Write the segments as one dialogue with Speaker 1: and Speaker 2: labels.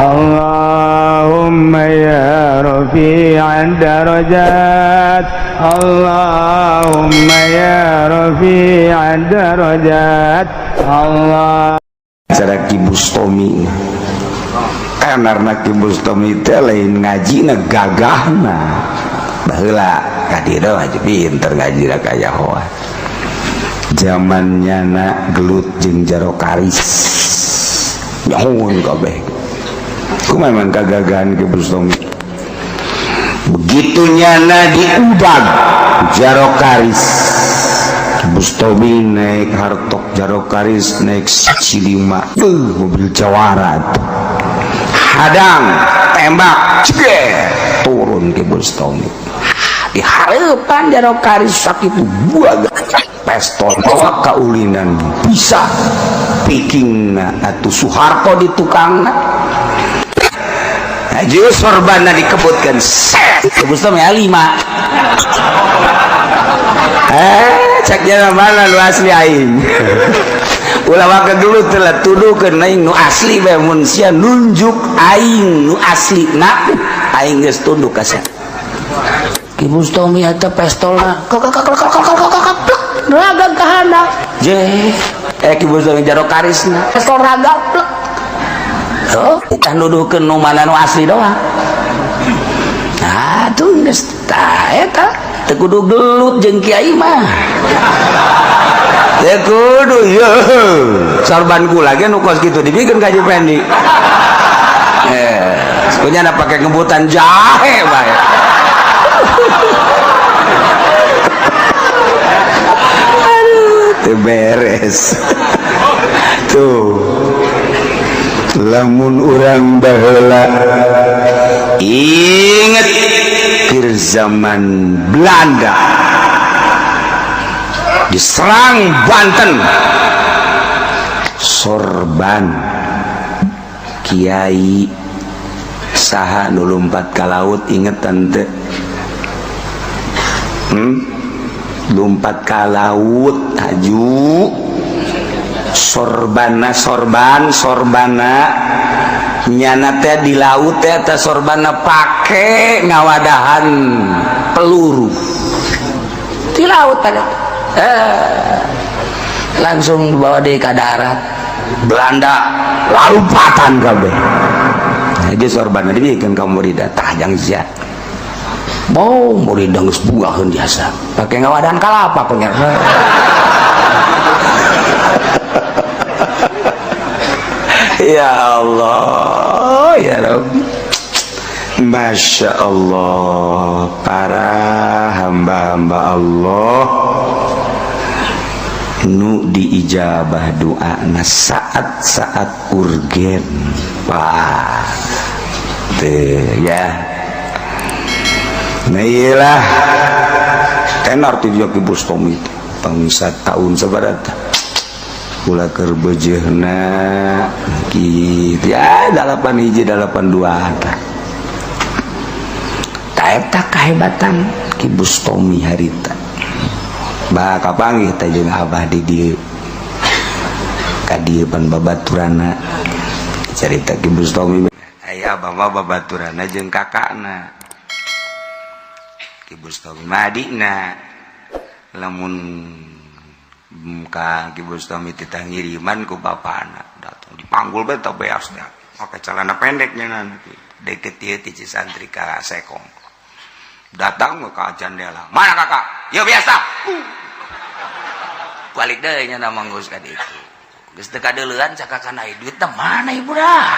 Speaker 1: Allahumma ya rafi'ad darajat, Allahumma ya rafi'ad darajat. Allah cara Ki Bustami karena Ki Bustami teh lain ngaji na gagahna baheula kadira aja pinter ngaji ra kaya hoa zamannya na gelut jeung jaro karis nyahoun kabeh kumaha kagagahan Ki Bustami begitunya na diudag jaro karis Bustami naik hartok jaro karis naik silima mobil jawara hadang tembak ceger turun ke Bustami di harapan jaro karis sakitu buah pestol bawa kaulinan bisa piking atuh Soeharto di tukang aja sorban dikebutkan set ke Bustami 5 cek jalan mana lu asli aing ulama kedulu telah tuduhkeun aing nu asli bae mun sia nunjuk aing nu asli na aing geus tunduk ka sia Ki Bustami eta pestolna raga ka handap je Ki Bustami jaro karisna pestol raga oh kita nuduhkeun nu mana nu asli doang nah tuh geus tah eta teu kudu gelut jeung kiai mah teu kudu ya sorban kula ge nu kos kitu dibikeun ka Haji Pendi punya pake ngebutan jahe bae teu beres tuh lamun urang baheula inget kir zaman Belanda diserang Banten sorban kiai saha nu lompat ka laut ingetan teh lompat ka laut aju sorbana nyana teh di laut teh eta sorbana pake ngawadahan peluru di laut ada langsung dibawa di ke darat Belanda laupatan kabeh jadi sorbana dibikeun ka murid tajang sia mau murid geus buaheun biasa pake ngawadahan kalapa penyerah ya Allah ya Rabbi Masya Allah para hamba-hamba Allah nu diijabah doa na saat-saat urgen pak ya nah iyalah tenar tuh Ki Bustami bangsa tahun sebarata kula keur beujeuhna kitu ya 81 82 ta eta kahebatan Ki Bustami harita bah kapanggih teh jeung abah di dieu ka dieu pan babaturana carita Ki Bustami aya abah mah babaturana jeung kakakna Ki Bustami mah adina lamun ka Ki Bustami titah ngiriman ku bapana datang dipanggul bae teh beas dah make celana pendeknya nanti deket ieu ti Cisantri ka Sekong datang ka jandela mana kakak ya biasa balik deui nya manggus ka ditu geus teu kadeuleuan cakakan aya duit teh mana ibu dah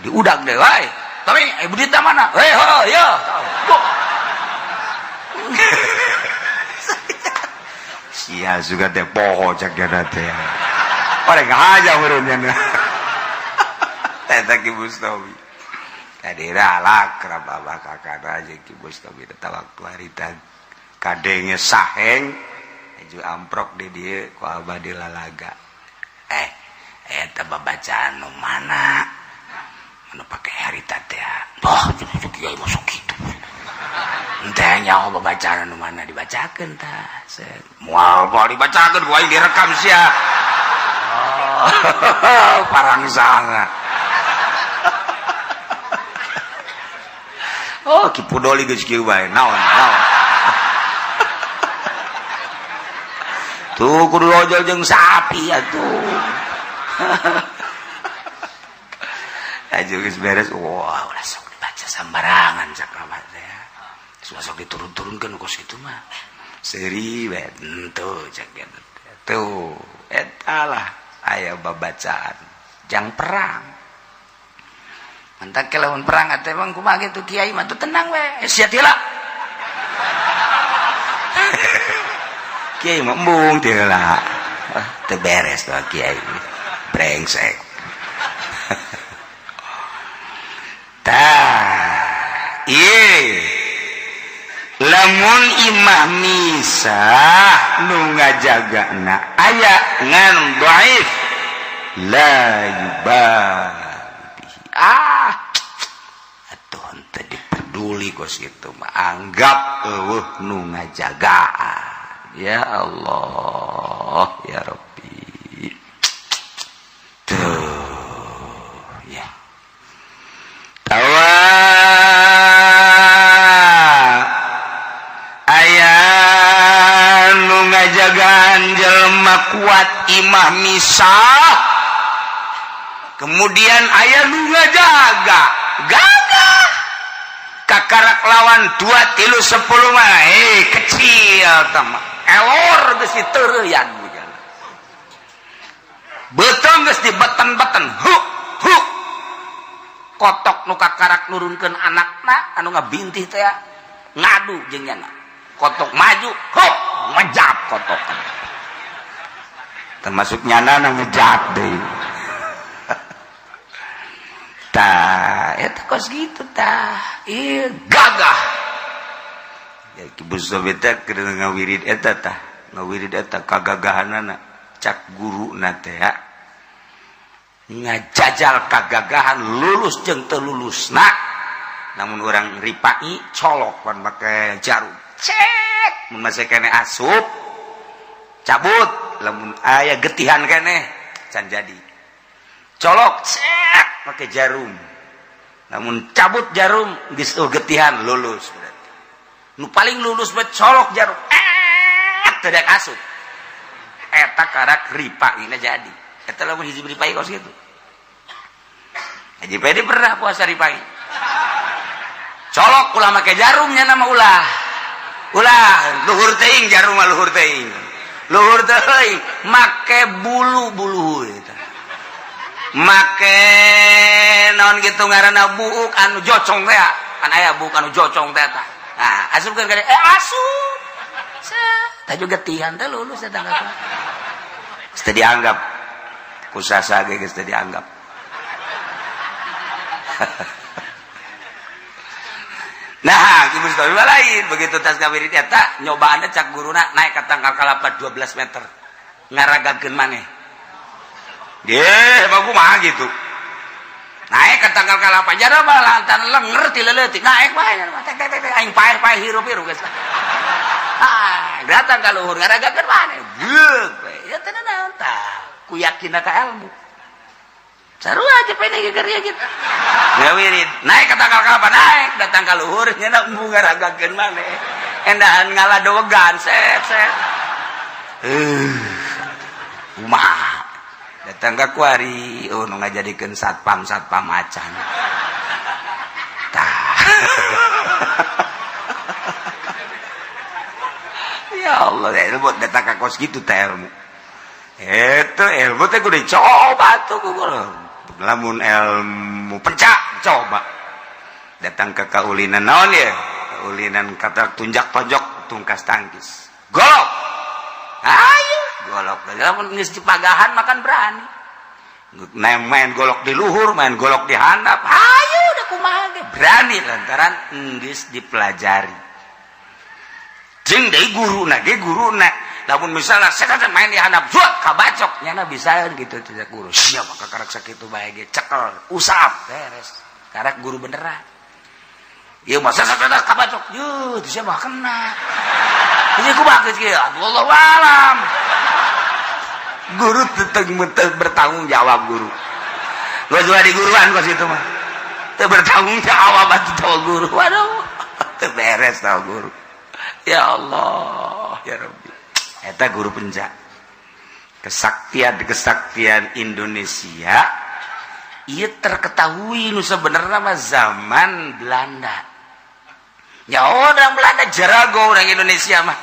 Speaker 1: diudag deui wae tapi ibu duit teh mana ho ya sia juga teh poho cak jana teh pada ngahaja meureunnya eta Ki Bustami kadira lakrab abah kakana jeung Ki Bustami eta waktu harita kadenge saheng aju amprok di dieu ku abah di lalaga eta babacaan nu mana anu pake harita teh oh kiai masuk kitu teh nyaho babacaan anu mana dibacakeun tah moal dibacakeun ku aing direkam sia parang sana Oh Kipudoli geus kieu bae naon tuh kudu ojol jeung sapi atuh aja geus beres wah ulah sok dibaca sambarangan cakramat ya sok diturun-turunkeun kos kitu mah seuri we henteu cak kitu tuh eta lah aya babacaan jang perang mantak lawan perang atuh emang kumaha kitu kiai mah tuh tenang we sia tila kiai mah embung tila teu beres tuh kiai brengsek tah ieu lamun imah misa nu ngajagana aya ngan dhaif la yubali atuh henteu dipeduli kos kitu mah anggap eueuh nu ngajagaan ya Allah ya Rabbi tuh ya tawa aya nu ngajagaan jelema kuat imah misa kemudian aya nu ngajaga gagah kakarak lawan 2 3 10 mah kecil tama elor geus diteureyan beutang geus dibeten-beten hu kotok nu kakarak nurunkeun anakna anu ngabintih teh ngadu jeung nya kotok maju ngejap kotok termasuk nyana ngejap deui tah eta kos gitu tah ieu gagah ya kibu sobeta keur ngawirid eta tah ngawirid eta kagagahanana cak guruna teh ngajajal kagagahan lulus jeung teu lulusna namun orang ripai colok pan make jarum cek mun masih kene asup cabut lamun aya getihan kene can jadi colok cek make jarum namun cabut jarum geus getihan lulus berarti nu paling lulus bet colok jarum teu dak asup eta karak ripaina jadi eta lamun hiji ripai kos kitu hiji pede pernah puasa ripai colok ulah make jarumnya nama ulah luhur teuing jarum mah luhur teuing make bulu-bulu eta make naon kitu ngaranna buuk anu jocong teh kan aya buuk anu jocong teh tah nah asupkeun ka asup tah juga tihan teh lulus eta kata geus dianggap kusasa ge geus dianggap nah kibu story lain begitu tas kawirid eta nyobaanna cak guruna naik ka tangkal kalapa 12 meter ngaragakeun maneh ge bagus mah gitu naik ke tangkal kalapa jada mah lantan lenger ti leuletik naik bae aing paeh-paeh hirup-hirup geus datang ka luhur ngaragakeun maneh beug we ya teh naon tah ku yakinna ka ilmu sarua aja pede geger gitu ngawirid naik ke tangkal kalapa naik datang ka luhur nya embung ngaragakeun maneh endahan ngaladowegan set kumaha datang ka kuari nu ngajadikeun satpam acan tah ya Allah ilmu datang ka kos gitu teh ilmu itu ilmu teh kudu dicoba tuh lamun ilmu pencak coba datang ke kaulinan naon ya kaulinan kata tunjak tojok tungkas tangkis golok ayo golok lamun geus dipagahan makan berani main golok di luhur main golok di handap ayo udah kumaha ge berani lantaran geus dipelajari jeung deui guruna ge guruna lamun misalnya saya main di handap jual kabacok nyana bisa gitu tidak guru siapa kakarak sakitu bae ge cekel usap beres karak guru beneran ieu mah saya kabacok yuh teu mah kena ieu kumaha geus kieu Allahu alam guru teteng bertanggung jawab guru gua juga di guruan kos itu mah teu bertanggung jawab atuh guru. Waduh, teu beres tau guru. Ya Allah, ya Rabbi. Eta guru penja. Kesaktian Indonesia ieu terketahui nu sabenerna mah zaman Belanda. Ya orang Belanda jerago orang Indonesia mah.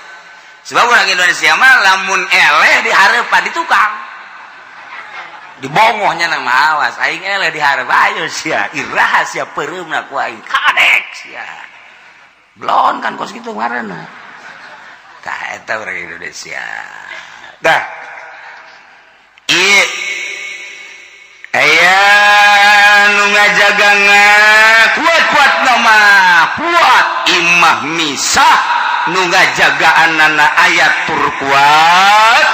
Speaker 1: Sebab orang Indonesia mah lamun eleh dihareupan di tukang. Dibongohnya nama awas aing eleh dihareup ayo sia iraha sia peureumna ku aing kadek sia. Blon kan kos kitu ngaranna. Tah eta orang Indonesia. Dah. Ieu aya nu ngajagana kuat-kuat nama kuat imah misah nu ngajagaanana ayat tur kuat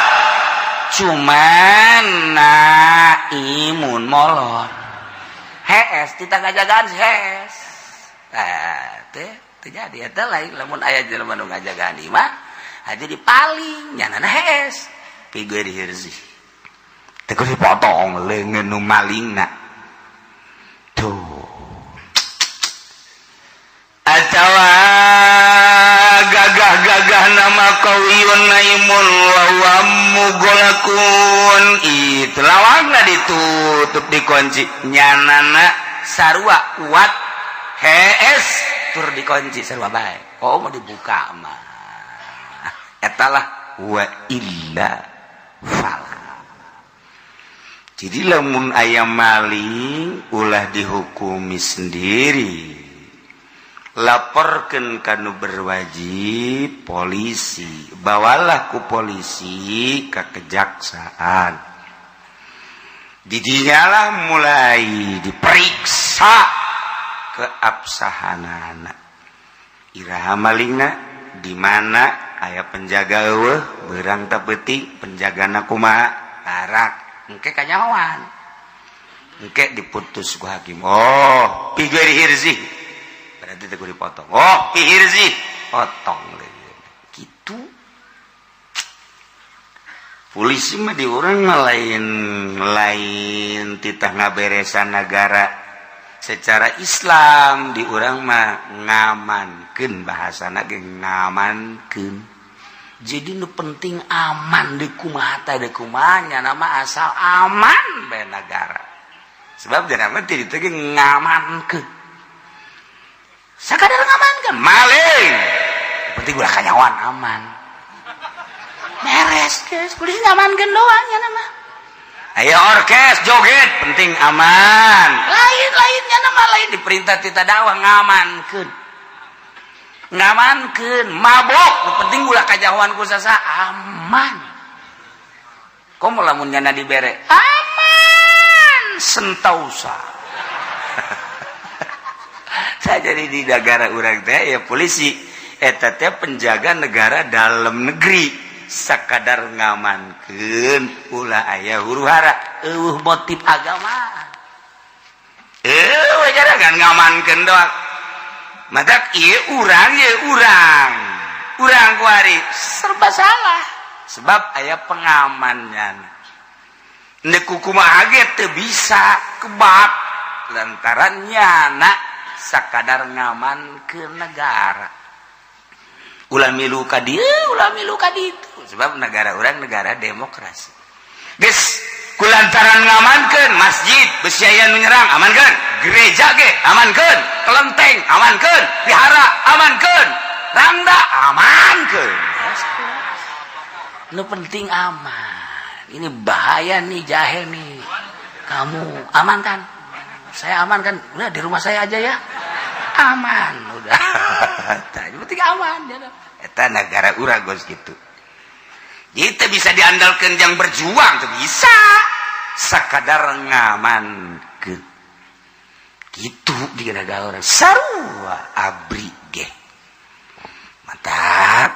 Speaker 1: cuman imun molor hees kita ngajagaan hees teh terjadi eta lain lamun aya jelema nu ngajagaan imah aja dipaling nyanana hees pigueur hirzi teu dipotong leungeun nu malingna tuh atawa gagah-gagah nama kauyun naimun wa mugolakun itu lawangna ditutup dikunci nyanana sarua kuat hees tur dikunci sarua bae oh mau dibuka mah etalah wa illa fala. Jadi lamun aya maling ulah dihukumi sendiri. Laporkeun kanu berwajib polisi, bawalah ku polisi ka kejaksaan. Didinyalah mulai diperiksa keabsahanana. Iraha malingna di mana aya penjaga eueuh beurang teu peuting penjagana kumaha tarak engke kanyawan engke diputus ku hakim oh pigueur hirzi berarti teu dipotong oh pi hirzi potong gitu. Polisi mah di urang mah lain titah ngaberesan negara secara Islam di urang mah ngamankeun bahasana ge ngamankeun. Jadi nu penting aman di kumaha teh di kumanya nama asal aman bae negara. Sebab dina mah ti ditu ge ngamankeun. Sakadar ngamankeun maling. Penting ulah kanyawan aman. Beres geus, kudu ngamankeun doang nya nama. Aya orkes joget penting aman. Lain-lainnya nama lain diperintah ti tadakwah ngamankeun. Ngamankeun mabok penting ulah kajauhan ku sasa aman. Komo lamun nyana dibere aman sentausa. Saya jadi di negara urang teh ya polisi eta teh penjaga negara dalam negeri sakadar ngamankeun ulah aya huru-hara eueuh motif agama. Jangan ngamankeun doang. Matak ieu urang kuari serba salah sebab aya pengamannya neuk kumaha ge teu bisa kebab lantaran nyana sakadar ngamankeun negara ulah milu ka dieu ulah milu ka ditu sebab negara urang negara demokrasi geus kulantaran ngamankeun masjid besi aya nu nyerang amankeun gereja ge amankeun kelenteng amankeun vihara amankeun rangda amankeun nu penting aman ini bahaya nih jahe nih kamu aman kan saya aman kan udah di rumah saya aja ya aman udah tadi penting aman eta negara urang geus kitu kita bisa diandalkan yang berjuang tuh bisa sakadar ngamankeun gitu di negara orang sarua abri ge mantap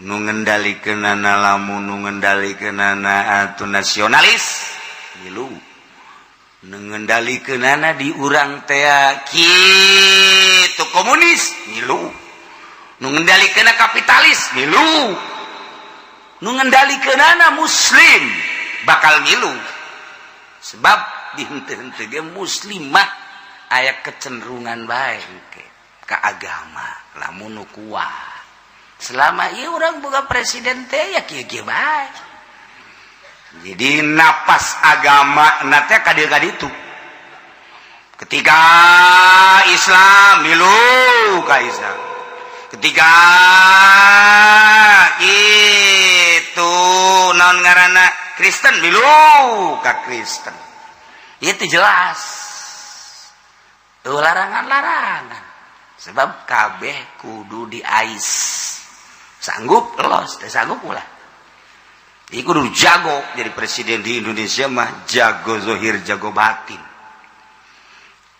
Speaker 1: nu ngendalikeunana lamun nu ngendalikeunana atuh nasionalis milu nu ngendalikeunana di urang teh kitu komunis milu nu ngendalikeunana kapitalis milu nu ngendalikeunana muslim bakal ngilu sebab di henteu-henteu ge muslim mah aya kecenderungan baik ke agama lamun nu kuat. Selama ieu urang boga presiden teh ya kieu-kieu bae. Jadi napas agama na teh ka dieu ka ditu. Ketika Islam milu ka Islam. Ketika itu naon ngaranna Kristen milu ka Kristen. Itu jelas. Larangan-larangan. Sebab kabeh kudu diais. Sanggup los, teh sanggup ulah. Iku kudu jago jadi presiden di Indonesia mah jago zohir, jago batin.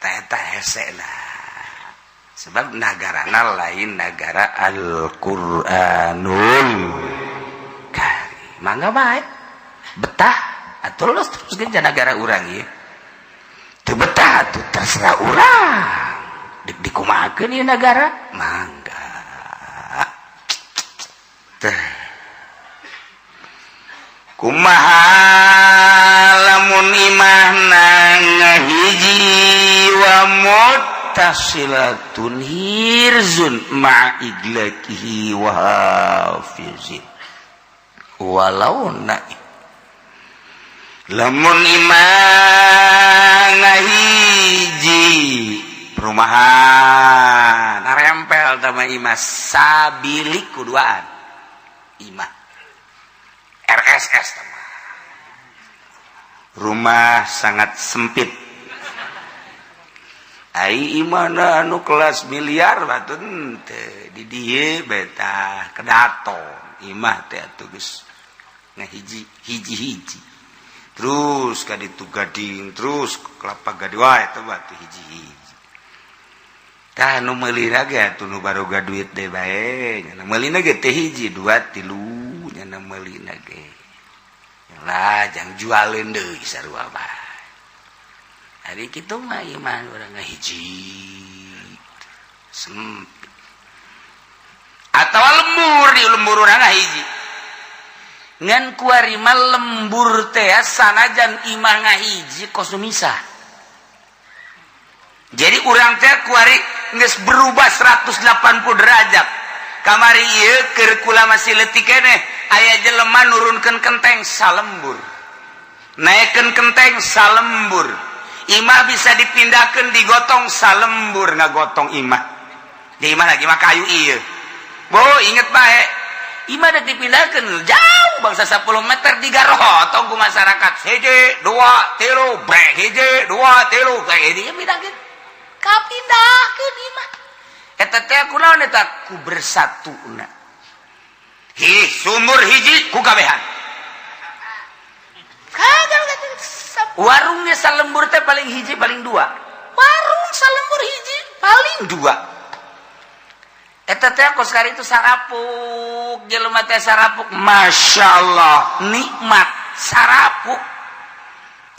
Speaker 1: Eta hese lah. Sebab nagarana lain negara Al-Qur'anul Karim. Mangga baik. Betah atuh los teruskeun negara urang ieu. Teu betah atuh terserah urang. Dikumahakeun ieu negara? Mangga. Kumaha lamun imahna ngahiji wa muttasilatun hirzun ma'a iglakihi wa hafizin walau na'i lamun imah ngahiji perumahan narempel sama imah sabilik kuduaan imah RSS teman. Rumah sangat sempit. Ai imana anu kelas miliar batun teh di dieu beta kedaton imah teh atuh geus ngahiji hiji-hiji. Terus ka ditu Gading, terus Kelapa Gading wae eta batu hiji-hiji. Tah nu meulina ge atuh nu baroga duit deui bae, nya meulina ge teh hiji, dua, tilu nya meulina ge. Lah jang jualeun deui sarua bae. Ari kitu mah iman urang ngahiji. Sempit. Atawa lembur di lembur urang ngahiji. Ngan kuari mah lembur teh sanajan imah ngahiji kosumisa. Jadi urang teh kuari geus berubah 180 derajat. Kamari ieu keur kula masih leutik keneh aya jelema nurunkeun kenteng salembur. Naikkeun kenteng salembur. Imah bisa dipindahkeun digotong salembur ngagotong imah. Di imah lagi mah kayu ieu. Bo inget bae. Imah da dipindahkeun jauh bangsa 10 meter digarotong ku masyarakat. Hiji, dua, tilu, brek. Hiji, dua, tilu, brek. Ieu pindahkeun. Kapindahkeun imah. Eta teh kunaon eta ku bersatuna. Sumur hiji ku kabehan. Warungnya salembur teh paling hiji paling dua. Warung salembur hiji paling dua. Eta teh kos kari itu sarapuk, jelema teh sarapuk, masyaallah nikmat sarapuk.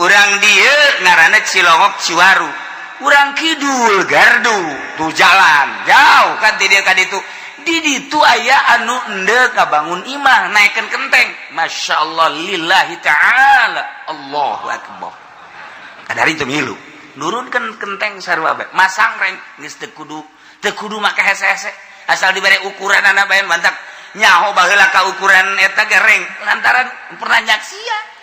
Speaker 1: Urang dieu ngaranna Cilongok Ciwaru. Urang kidul Gardu tuh jalan jauh kan ti dieu ka ditu. Di ditu aya anu endeu kabangun imah naikkeun kenteng. Masyaallah lillahi taala. Allahu akbar. Kadari itu milu. Nurunkeun kenteng sarua bae. Masang reng geus teu kudu make hese-hese. Asal dibere ukuranana bae bantak nyaho baheula ka ukuran eta ge reng lantaran pernah nyaksian.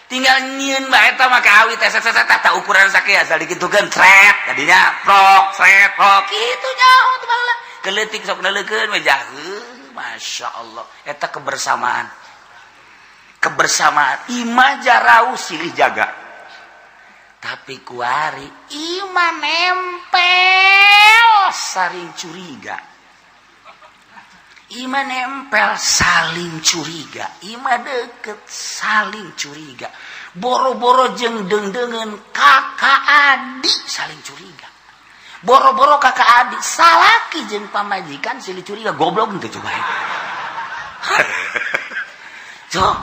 Speaker 1: Tinggal nyieun bae eta make awit hese-hese tah ukuran sakieu asal dikitukeun sret tadinya prok kitu nyaho teh baheula. Keleutik sok neleukeun we jaheuh masyaallah eta kebersamaan imah jarau silih jaga tapi kuari imah nempel saling curiga imah nempel saling curiga imah deket saling curiga boro-boro jeung deung-deungeun kakak adik saling curiga boro-boro kakak adik salaki jeung pamajikan silih curiga goblok teh coba. Cok,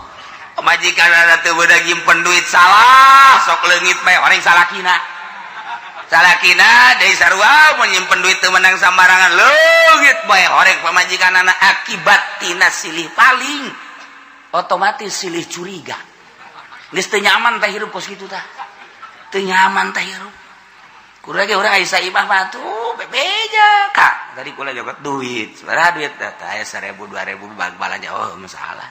Speaker 1: pamajikan ada teu beunang nyimpen duit salah, sok leungit bae orang salakina. Salakina deui sarua mun nyimpen duit teu menang sambarangan leungit bae horeng pamajikanana akibat tina silih paling otomatis silih curiga. Geus teu nyaman teh hirup kos kitu tah. Teu nyaman teh hirup. Kula ge urang Aisyah imah mah tuh bebeja Kak. Tadi kula jogot duit. Sabaraha duit tah aya 1.000 2.000 bal-balan oh masalah.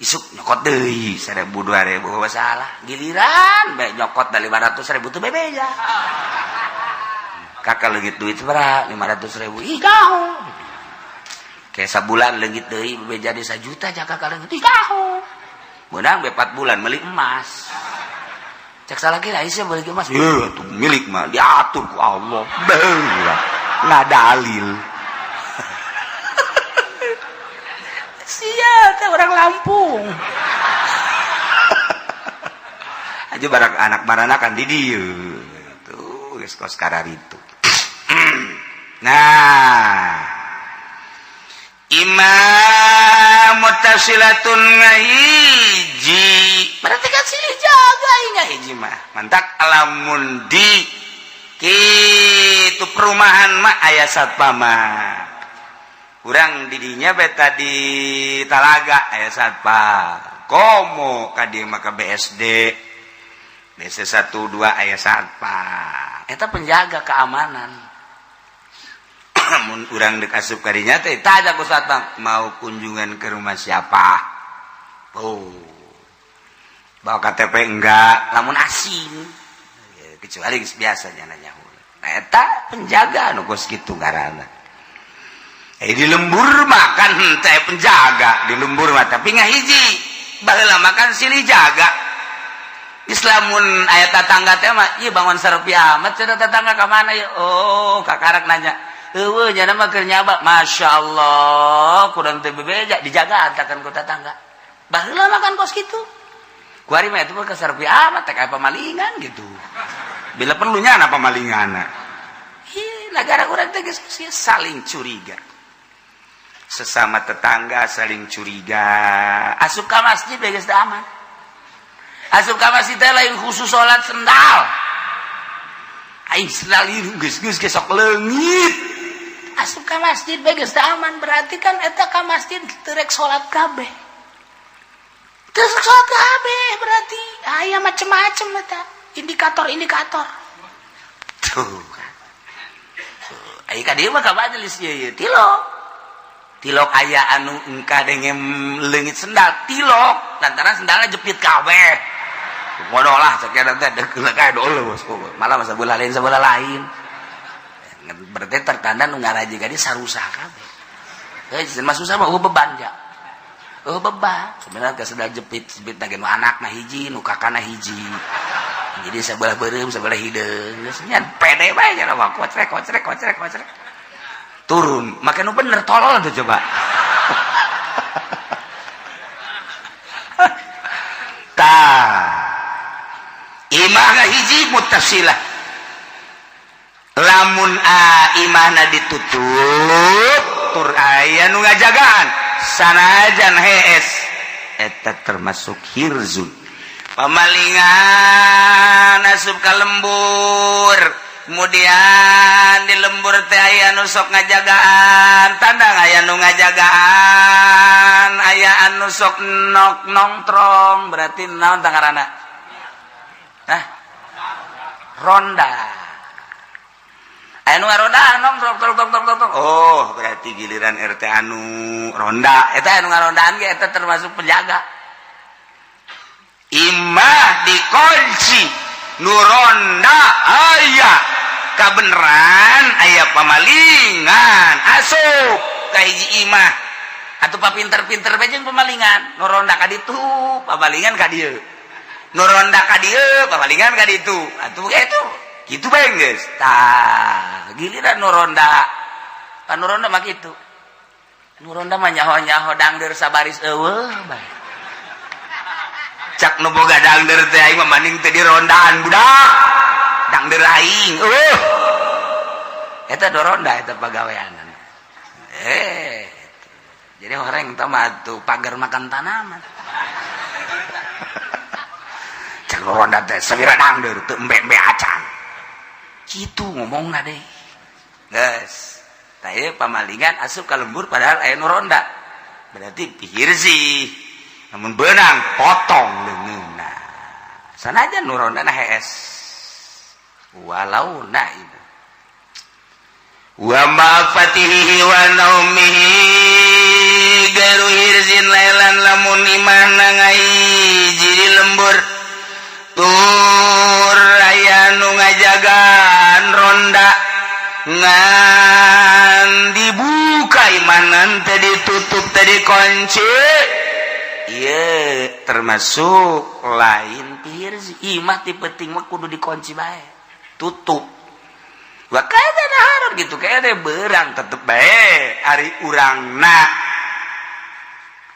Speaker 1: Isuk nyokot deui 1.000 2.000 masalah. Giliran bae nyokot da 500.000 tuh bebeja. Kakak leungit duit sabaraha 500.000. Ih gaho. Kayak sabulan leungit deui bebeja di 1 juta jak kakak leungit. Ih gaho. Meunang be 4 bulan meuli emas. Cek salah kira Aisyah balik emas. Iya tuh milik mah diatur ku Allah. Bener. Nggak dalil. Sia teh orang Lampung. Aja barang anak baranakan di dieu. Tuh geus kos kararitu. Nah. Imam mutasilatun ngahiji. Berarti kan silih jaga ngahiji mah. Mantak alamun di kitu perumahan mah aya satpam. Urang didinya beta di Talaga aya satpam. Komo ka dieu mah ka BSD. BSD 1 2 aya satpam. Eta penjaga keamanan. Mun urang dek asup ka dinya teh tanya ku satpam mau kunjungan ke rumah siapa. Oh. Bawa KTP enggak, lamun asing. Kecuali biasanya nanya. Nah eta penjaga anu kos kitu ngaranna. Di lembur makan teh penjaga di lembur mah tapi ngahiji. Baheula makan silih jaga. Islamun aya tatangga teh mah ieu bangun sarepi amat cenah tatangga ka mana ya? Oh, kakarak nanya. Eueuh nya mah keur nyaba. Masyaallah, kurang teu bebeja dijaga antakan ku tatangga. Baheula makan kos kitu. Ku ari mah eta mah sarepi amat teh kaya pamalingan gitu. Bila perlunya apa pamalinganna. Ih, negara urang teh geus saling curiga. Sesama tetangga saling curiga. Asup ka masjid geus teu aman. Asup ka masjid teh lain khusus salat sendal. Aing sendal ieu geus sok leungit. Asup ka masjid geus teu aman berarti kan eta ka masjid teu rek salat kabeh. Teu salat kabeh berarti aya macem-macem eta indikator-indikator. Tuh. Ai ka dieu mah ka majelis ieu tilok aya anu engka dengem leungit sendal tilok lantaran sendalna jepit kabeh. Bodoh lah sakieu teh deuk kae dole bos. Malah masa bola lain. Berarti tertanda nu ngaraji ka dieu sarusah kabeh. Heuh mah susah mah beban ja. Beban. Sebenarnya sendal jepit nage nu anakna hiji nu kakana hiji. Jadi sebelah beureum sebelah hideung. Geus nya pede bae nya mah kocrek. Turun, makan nu bener tolol tuh coba. Imahna hiji muttasilah. Lamun imahna ditutup, tur aya nu ngajagaan. Sanajan hees eta termasuk hirzun. Pamalingan asup ka lembur. Kemudian di lembur teh aya anu sok ngajagaan, tandang aya nu ngajagaan, aya anu sok nongkrong, berarti naon tah ngaranna? Hah? Ronda. Aya nu ngaronda nongkrong tok. Oh, berarti giliran RT anu ronda, eta anu ngarondaan ge eta termasuk penjaga. Imah dikunci, nu ronda aya kabeneran aya pamalingan asup ka hiji imah atuh papinter-pinter bae jeung pamalingan nu ronda ka ditu pamalingan ka dieu nu ronda ka dieu pamalingan ka ditu atuh kitu kitu bae geus tah giliran nu ronda mah kitu nu ronda mah nyaho-nyaho dangdeur sabaris eueuh bae cak nu boga dangdeur teh aing mah mending teu di rondaan budak dangdeur aing eta doronda eta pagaweanan jadi orang teh mah tuh pagar makan tanaman cak ronda teh sabira dangdeur teu embe-embe acan kitu ngomongna deui geus tah ieu pamalingan asup ka lembur padahal aya nu ronda berarti pihir sih namun benang potong leungeunna sanajan nu rondana hees walau ibu wa ma fatihi wa naumihi garu hirzin lailan lamun imana ngai jadi lembur tur aya nu ngajagaan ronda ngan dibuka imanan teh ditutup teh dikunci ieu termasuk lain hirzi imah ti penting mah kudu dikunci bae tutup wa kada haram gitu kaya beurang tetep bae ari urangna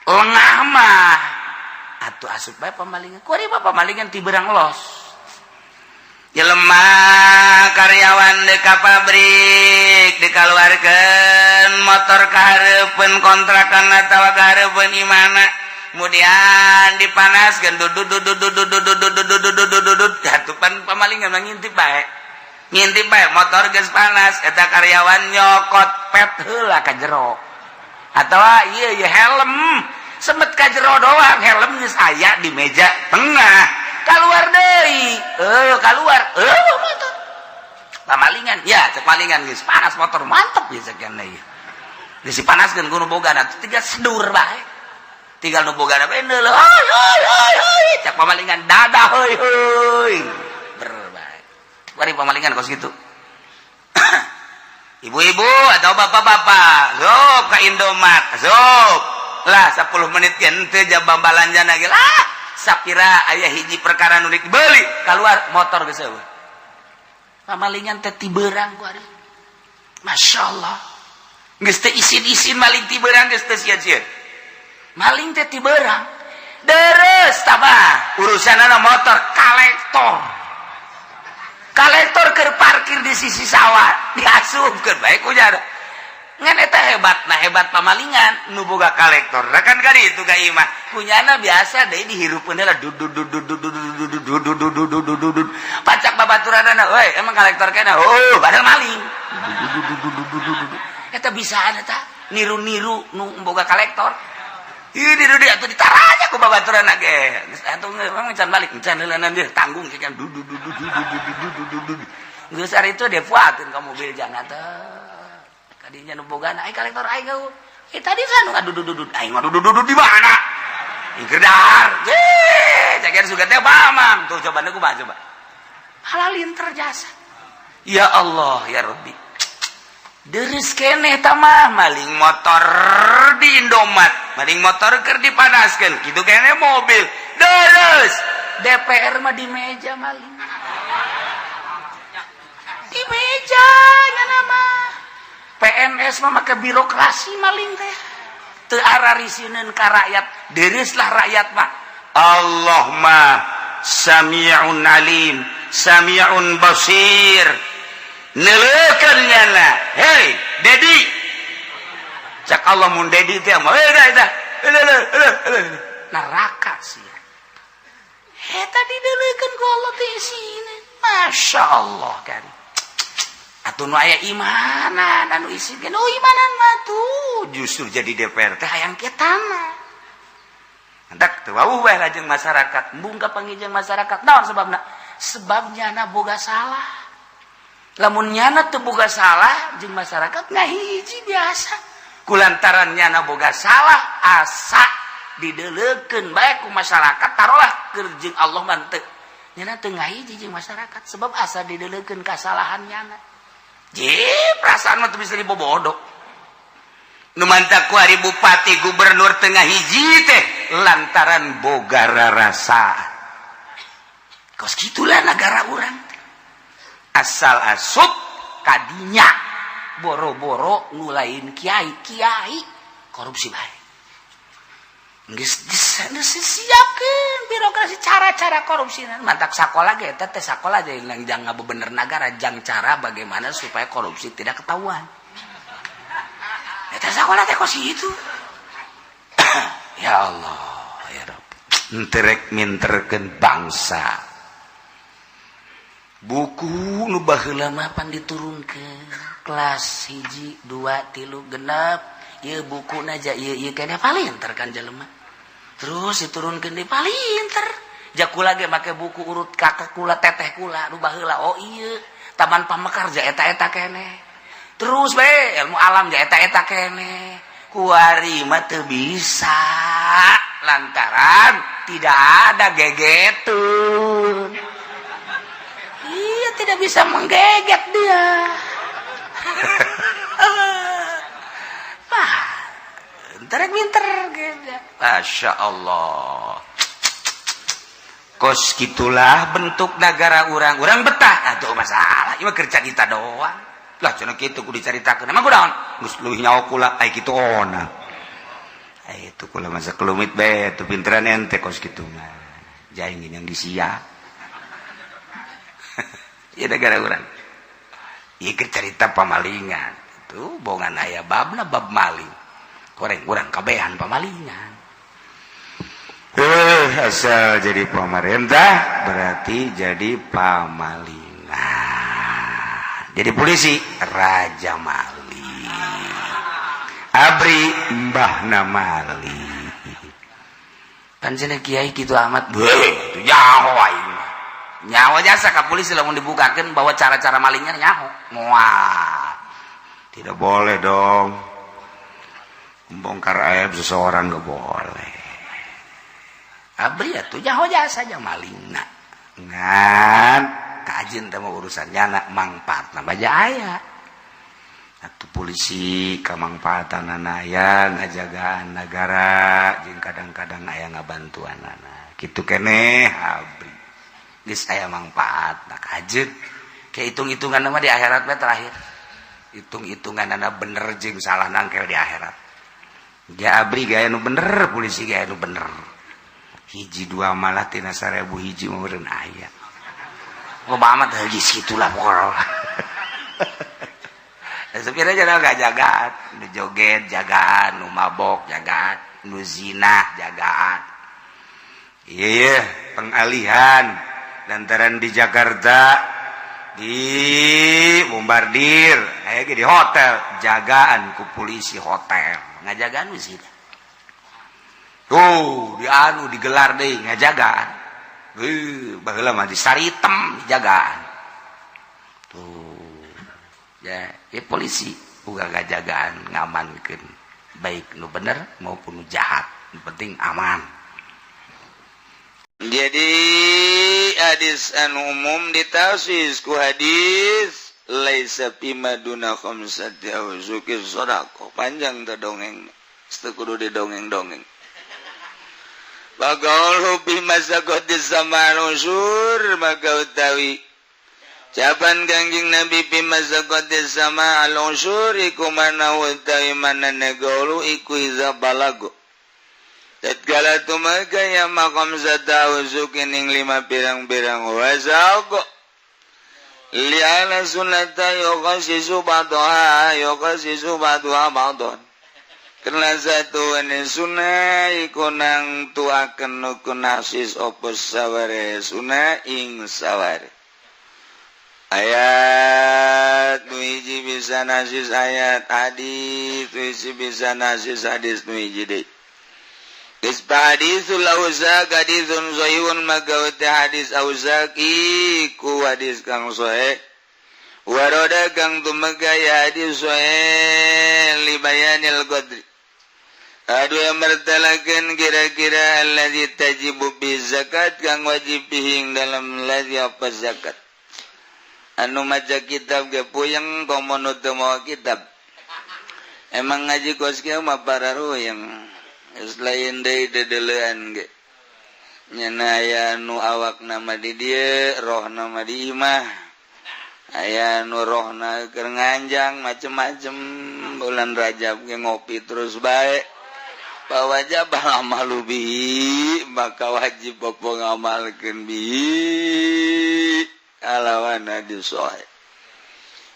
Speaker 1: lengah mah atuh asup bae pamalingan kuari mah pamalingan ti beurang los ya lemah karyawan di pabrik dikaluarkeun motor kahareupeun kontrakan atawa kahareupeun imana kemudian dipanaskeun jatupan pamalingan ngintip bae motor geus panas eta karyawan nyokot pet heula ka jero atawa ieu helm semet ka jero doang helm geus aya di meja tengah keluar deui keluar motor pamalingan ya cek palingan geus panas motor mantep ya sakian ieu geus dipanaskeun ku nu bogana tiga sedur bae tinggal nu bogana bae neuleuh hoi cek pamalingan dadah hoi berbae bari pamalingan kos kitu ibu-ibu atau bapak-bapak sok ka Indomaret sok lah 10 menit ge henteu jabang balanjana ge lah sapira aya hiji perkara nu dibeli keluar motor geus eueuh pamalingan teh ti beurang ku ari masyaallah geus teh isin-isin maling ti beurang geus teh sia-sia maling teh ti beurang deres tabah urusanana motor kolektor keur parkir di sisi sawah diasupkeun bae ku jara ngan eta hebat pamalingan nu boga kolektor kan kali itu ka imah punyana biasa deui dihirupeun heula pacak babaturanana we emang kolektor kana padahal maling eta bisaan eta niru-niru nu boga kolektor ieu di atuh ditaranya ku babaturanna ge atuh memang can balik can heulanan dia tanggung kan geus ari itu defuakeun ka mobil jana teh kadinya nu bogana ai kolektor ai gau tadi sana ngadudududud ai ngadudududud di mana ingkeur dahar cakeun sugan teh pamam tuh coba nu kumaha coba halalin terjasa ya Allah ya Rabbi deres keneh tamah maling motor di Indomaret maling motor keur dipanaskeun kitu keneh mobil deres DPR mah di meja maling di meja nya mah PNS mah make birokrasi maling teh teu ararisieun ka rakyat dereslah rakyat mah Allah mah sami'un alim sami'un basir neleukeun nyana hei dedi cak Allah mun dedi teh mah dah neraka sia eta dideleukeun ku Allah teh isina masyaallah kan atuh nu aya imanan anu isi ge imanan mah tuh justru jadi DPR teh hayang ketana hendak teu wauh bae lajeng masyarakat embung ka pangijeng masyarakat naon sebabnya na boga salah lamun nyana teu boga salah jeung masyarakat ngahiji biasa kulantaran nyana boga salah asa dideleukeun bae ku masyarakat tarolah keur jeung Allah mah teu nyana teu ngahiji jeung masyarakat sebab asa dideleukeun kasalahan nyana perasaan mah teu bisa dibobodok nu mantak ku ari bupati gubernur tengah hiji teh lantaran boga rarasa kos gitulah negara urang asal asup kadinya boro-boro nulain kiai korupsi bae geus disiapkeun birokrasi cara-cara korupsi mantak sakola ge eta teh sakola aja yang jang ngabebener negara jang cara bagaimana supaya korupsi tidak ketahuan eta sakola teh kos itu ya Allah ya Rabb enterek minterkeun bangsa buku nu baheula mah pan diturunkeun kelas 1 2 3 genep ieu bukuna aja ieu kana palinter kan jelema terus diturunkeun di palinter
Speaker 2: jakula ge make buku urut kakak kula teteh kula nu baheula. Oh iya taman pamekar ja eta keneh terus be ilmu alam ja eta keneh kuari mah teu bisa lantaran tidak ada gegetun. Iya tidak bisa menggeget dia. Wah, pinter gitu.
Speaker 1: Masya Allah. Kos gitulah bentuk negara orang betah. Aduh masalah. Ini kerja kita doang. Lah cenah kitu kudu dicaritakeun. Emang kunaon? Geus leuwih nyawa kula ai kitu ona. Ai itu kula masa kelumit bae tu pinteran ente kos kitu mah. Jaingin yang disia. Ya negara orang. Ieu cerita pamalingan. Itu bongan aya babna bab maling. Koreng urang kabehan pamalingan. Asal jadi pemerintah berarti jadi pamalingan. Jadi polisi raja maling. Abri mbahna maling. Kan cenah kiai kitu amat. Beuh, itu nyaho aing. Nyaho jasa ka polisi lamun dibukakeun bahwa cara-cara malingnya nyaho. Moal. Tidak boleh dong. Membongkar aib seseorang enggak boleh. Abri atuh nyaho jasa aja malingna. Ngan kajeun teh mah urusannya na mangpaatna baja aya. Atuh polisi kamangpaatanana aya ngajagaan negara jeung kadang-kadang aya ngabantuanana. Kitu keneh abri. Geus aya mangpaatna kajeun. Ke hitung-hitungan mah di akhirat mah terakhir. Hitung-hitunganana bener jeung salah nangkel di akhirat. Dia abri gaya nu bener, polisi gaya nu bener. Hiji dua malah tina 1000 hiji meureun aya. Loba amat heuji situlah pokokna. Sepira jangan gak jagaan, nu joget jagaan, nu mabok jagaan, nu zina jagaan. Iya, pengalihan lantaran di Jakarta di bombardir, aya ge di hotel jagaan ku polisi hotel. Ngajagaan wis sih. Tuh, digelar deh ngajagaan. Baheula mah di saritem dijagaan. Tuh. Ya, polisi uga ngajagaan ngamankeun baik nu bener maupun nu jahat. Yang penting aman. Jadi hadis anu umum ditausis ku hadis laisa pimaduna khamsati auzuki sadaqah. Panjang teh dongeng. Teu kudu didongeng-dongeng. Bagaul bi masakotis sama usur maka utawi capan kangjing Nabi bi masakotis sama al-usur iku mana utawi mana negolu iku iza balago tatkala tumaga ya makam zata uzukin ing 5 pirang-pirang wasago liana sunata yokasisu batoha ba'don. Karena satu ini sunnah iku nang tuaken nukun nasis opus saware sunnah ing saware. Ayat nu hiji bisa nasis ayat hadis nu hiji bisa nasis hadis nu hiji deui. Geus hadisul auzaq hadisun sahihun magawte hadis auzaqi ku hadis kang sahih. Waroda kang tumega ya hadis sahih li bayanil qadri. Adu yang mertalakan kira-kira alladzi tajibu bi zakat kang wajib bihing dalam ladzi apa zakat. Anu maca kitab ge puyeng komo teu mawa kitab. Emang ngaji kos kieu mah pararuyeng. Geus lain deui dedeleuan ge. Nyana aya nu awak nama di dieu, roh nama di imah. Aya nu rohna keur nganjang macem-macem bulan Rajab ge ngopi terus bae. Wajib amalu bihi maka wajib bopo ngamalkeun bihi alawan hadis sahih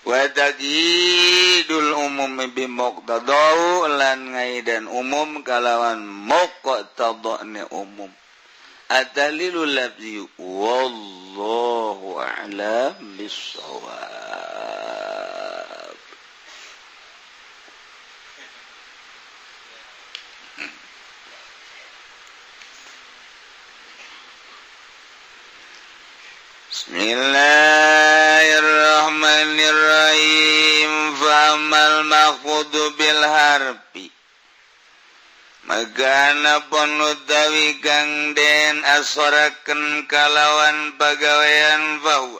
Speaker 1: wa taqidul umum bi muqtadau lan ngaidan umum kalawan muqtadane umum atalilul lafzi wallahu a'lam bissawab. Bismillahirrahmanirrahim. Famal maqudu bil harfi magana pun utawi kang den asoraken kalawan pagawean bahwa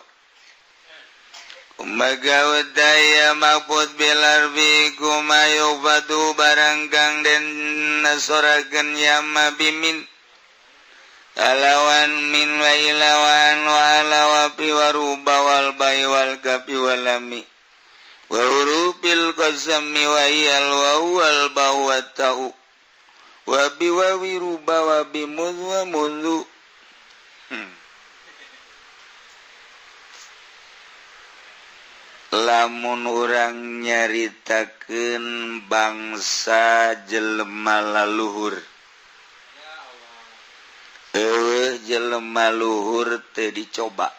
Speaker 1: umaga daya maqbud bil harfi kumayu fadu barang kang den asoraken yama bimin alawan min wa ilawan wa alawapi wa ruba wal bai wal kapi walami wa hurufil qasami wa iyal wa wal bawa ta'u wa biwawi ruba wa bimudh wa mudhu. Lamun urang nyaritakeun bangsa jelema laluhur jelema luhur teu dicoba.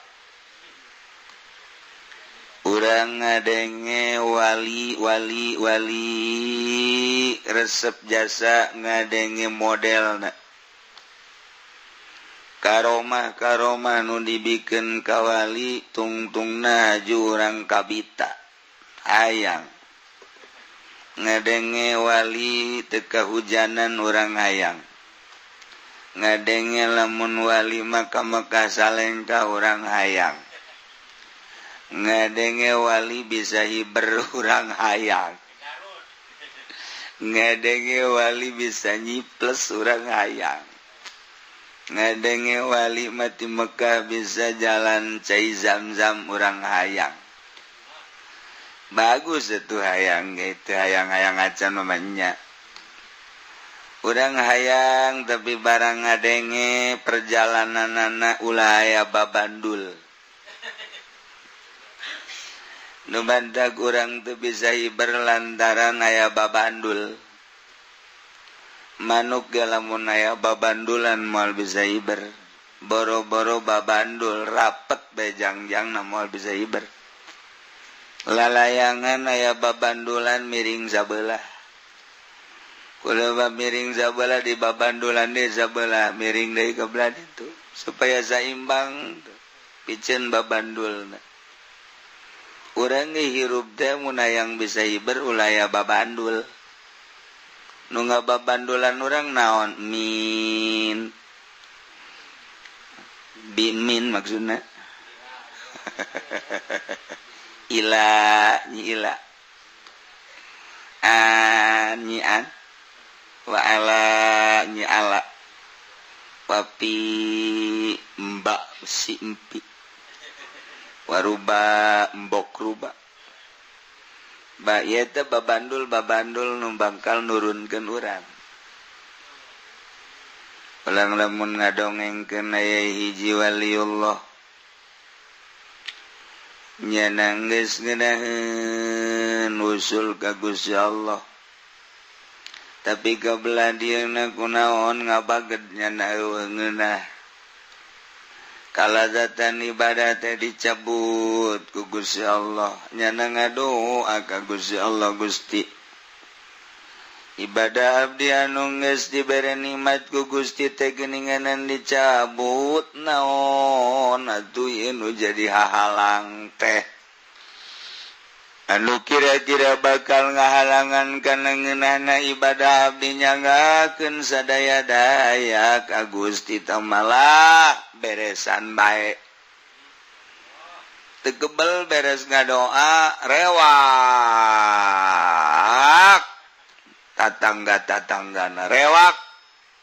Speaker 1: Urang ngadenge wali resep jasa ngadenge modelna. Karomah nu dibikeun ka wali tungtungna haju urang kabita. Hayang. Ngadenge wali teu kahujanan urang hayang. Ngadenge lamun wali maka salengka urang hayang. Ngadenge wali bisa hiber urang hayang. Ngadenge wali bisa nyiples urang hayang. Ngadenge wali mati Mekah bisa jalan cai Zamzam urang hayang. Bagus itu hayang, itu hayang-hayang acan namanya. Urang hayang tapi barang ngadenge perjalananana ulah aya babandul. Nu badag urang teu bisa hiber lantaran aya babandul. Manuk ge lamun aya babandulan moal bisa hiber. Boro-boro babandul rapet bejangjangna moal bisa hiber. Lalayangan aya babandulan miring sabelah. Kula miring sabelah di babandulan di sabelah miring deui ka belah ditu supaya saimbang piceun babandulna. Urang ge hirup teh mun hayang bisa hiber ulah aya babandul. Nu ngababandulan urang naon? Min. Bimin maksudna. Ila nyi ila. Nyi an. Wa ala nyi ala wapi mbak si empi waruba mbok ruba ba ieu teh babandul nu bakal nurunkeun urang. Ulang lamun ngadongengkeun aya hiji waliullah nya nanggeus ngeunaheun usul ka Gusti Allah. Tapi kabelah dieuna kunaon ngabaged nyana eungeunah. Kalazatan ibadah teh dicabut ku Gusti Allah. Nyana ngadoa ka Gusti Allah Gusti. Ibadah abdi anu geus dibere nikmat ku Gusti teh geuninganan dicabut naon atuh ieu nu jadi hahalang teh. Anu kira-kira bakal ngahalangan kana ngeunahna ibadah abdi nyanggakeun sadaya-daya ka Gusti tamalah beresan bae. Teu kebel beres ngadoa rewak. Tatangga-tatanggana rewak,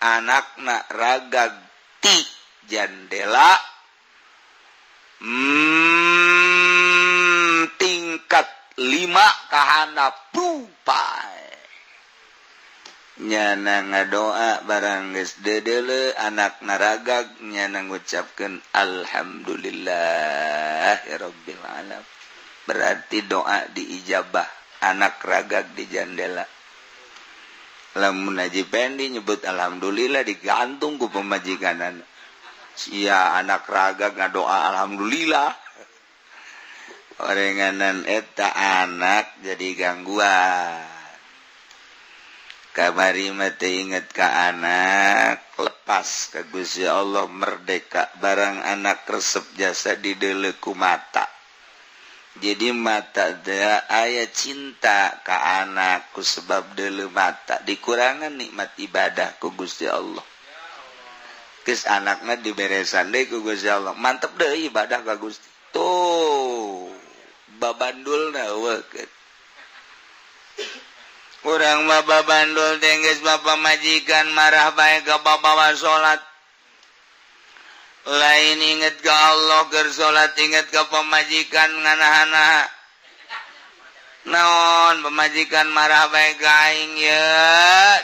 Speaker 1: anakna ragag ti jandela. Tingkat 5 kahana pupai nyana ngadoa barang geus dedeule anak naragag nyana ngucapkeun alhamdulillahirabbil alamin. Berarti doa diijabah anak ragag di jandela. Lamun Haji Pendi nyebut alhamdulillah digantung ku pemajikanana. Sia anak ragag ngadoa alhamdulillah. Orenganan eta anak jadi gangguan. kamari mate inget ka anak lepas ka Gusti Allah merdeka barang anak resep jasa di deleku mata jadi mata dia aya cinta ka anakku sebab dele mata dikurangan nikmat ibadah ku Gusti Allah geus anakna diberesan deui ku Gusti Allah mantep deui ibadah ka Gusti tuh babandulna weukeut urang mah babandul teh geus bapa majikan marah bae ka bawa salat lain inget ke Allah keur salat inget ke pemajikan nganahan naon pemajikan marah bae ka aing ya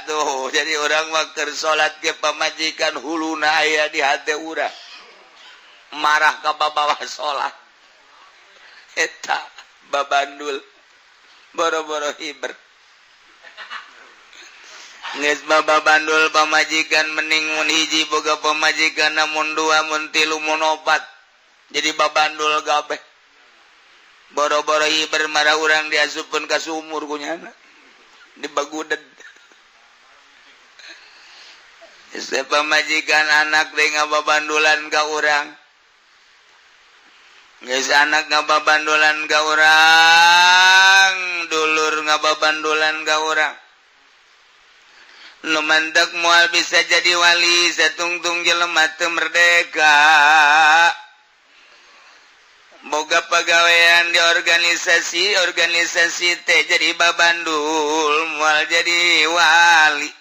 Speaker 1: tuh jadi urang mah keur salat ke pemajikan huluna aya di hate urang marah ka bawa salat eta babandul boro-boro hiber geus babandul pamajikan mending mun hiji boga pamajikan namun dua mun tilu mun opat jadi babandul kabeh boro-boro hiber marah urang diasupkeun ka sumur kunyana dibaguded geus pamajikan anak deui ngababandulan ka urang geus anak ngababandulan ka urang dulur ngababandulan ka urang nu mantek moal bisa jadi wali satungtung jelema teu merdeka boga pagawean di organisasi teh jadi babandul moal jadi wali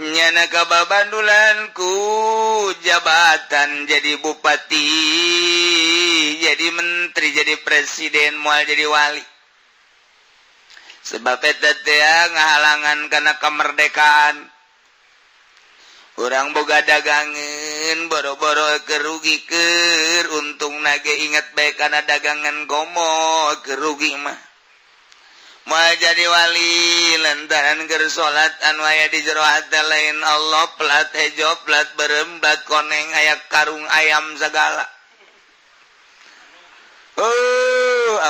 Speaker 1: nyana ka babandulan ku jabatan jadi bupati jadi menteri jadi presiden moal jadi wali sebab eta teh ngahalangan kana kemerdekaan urang boga dagangan boro-boro kerugi keur untung nage inget bae kana dagangan komo kerugi mah moal jadi wali lantaran keur salat anu aya di jero hate lain Allah plat hejo plat beureum plat koneng aya karung ayam sagala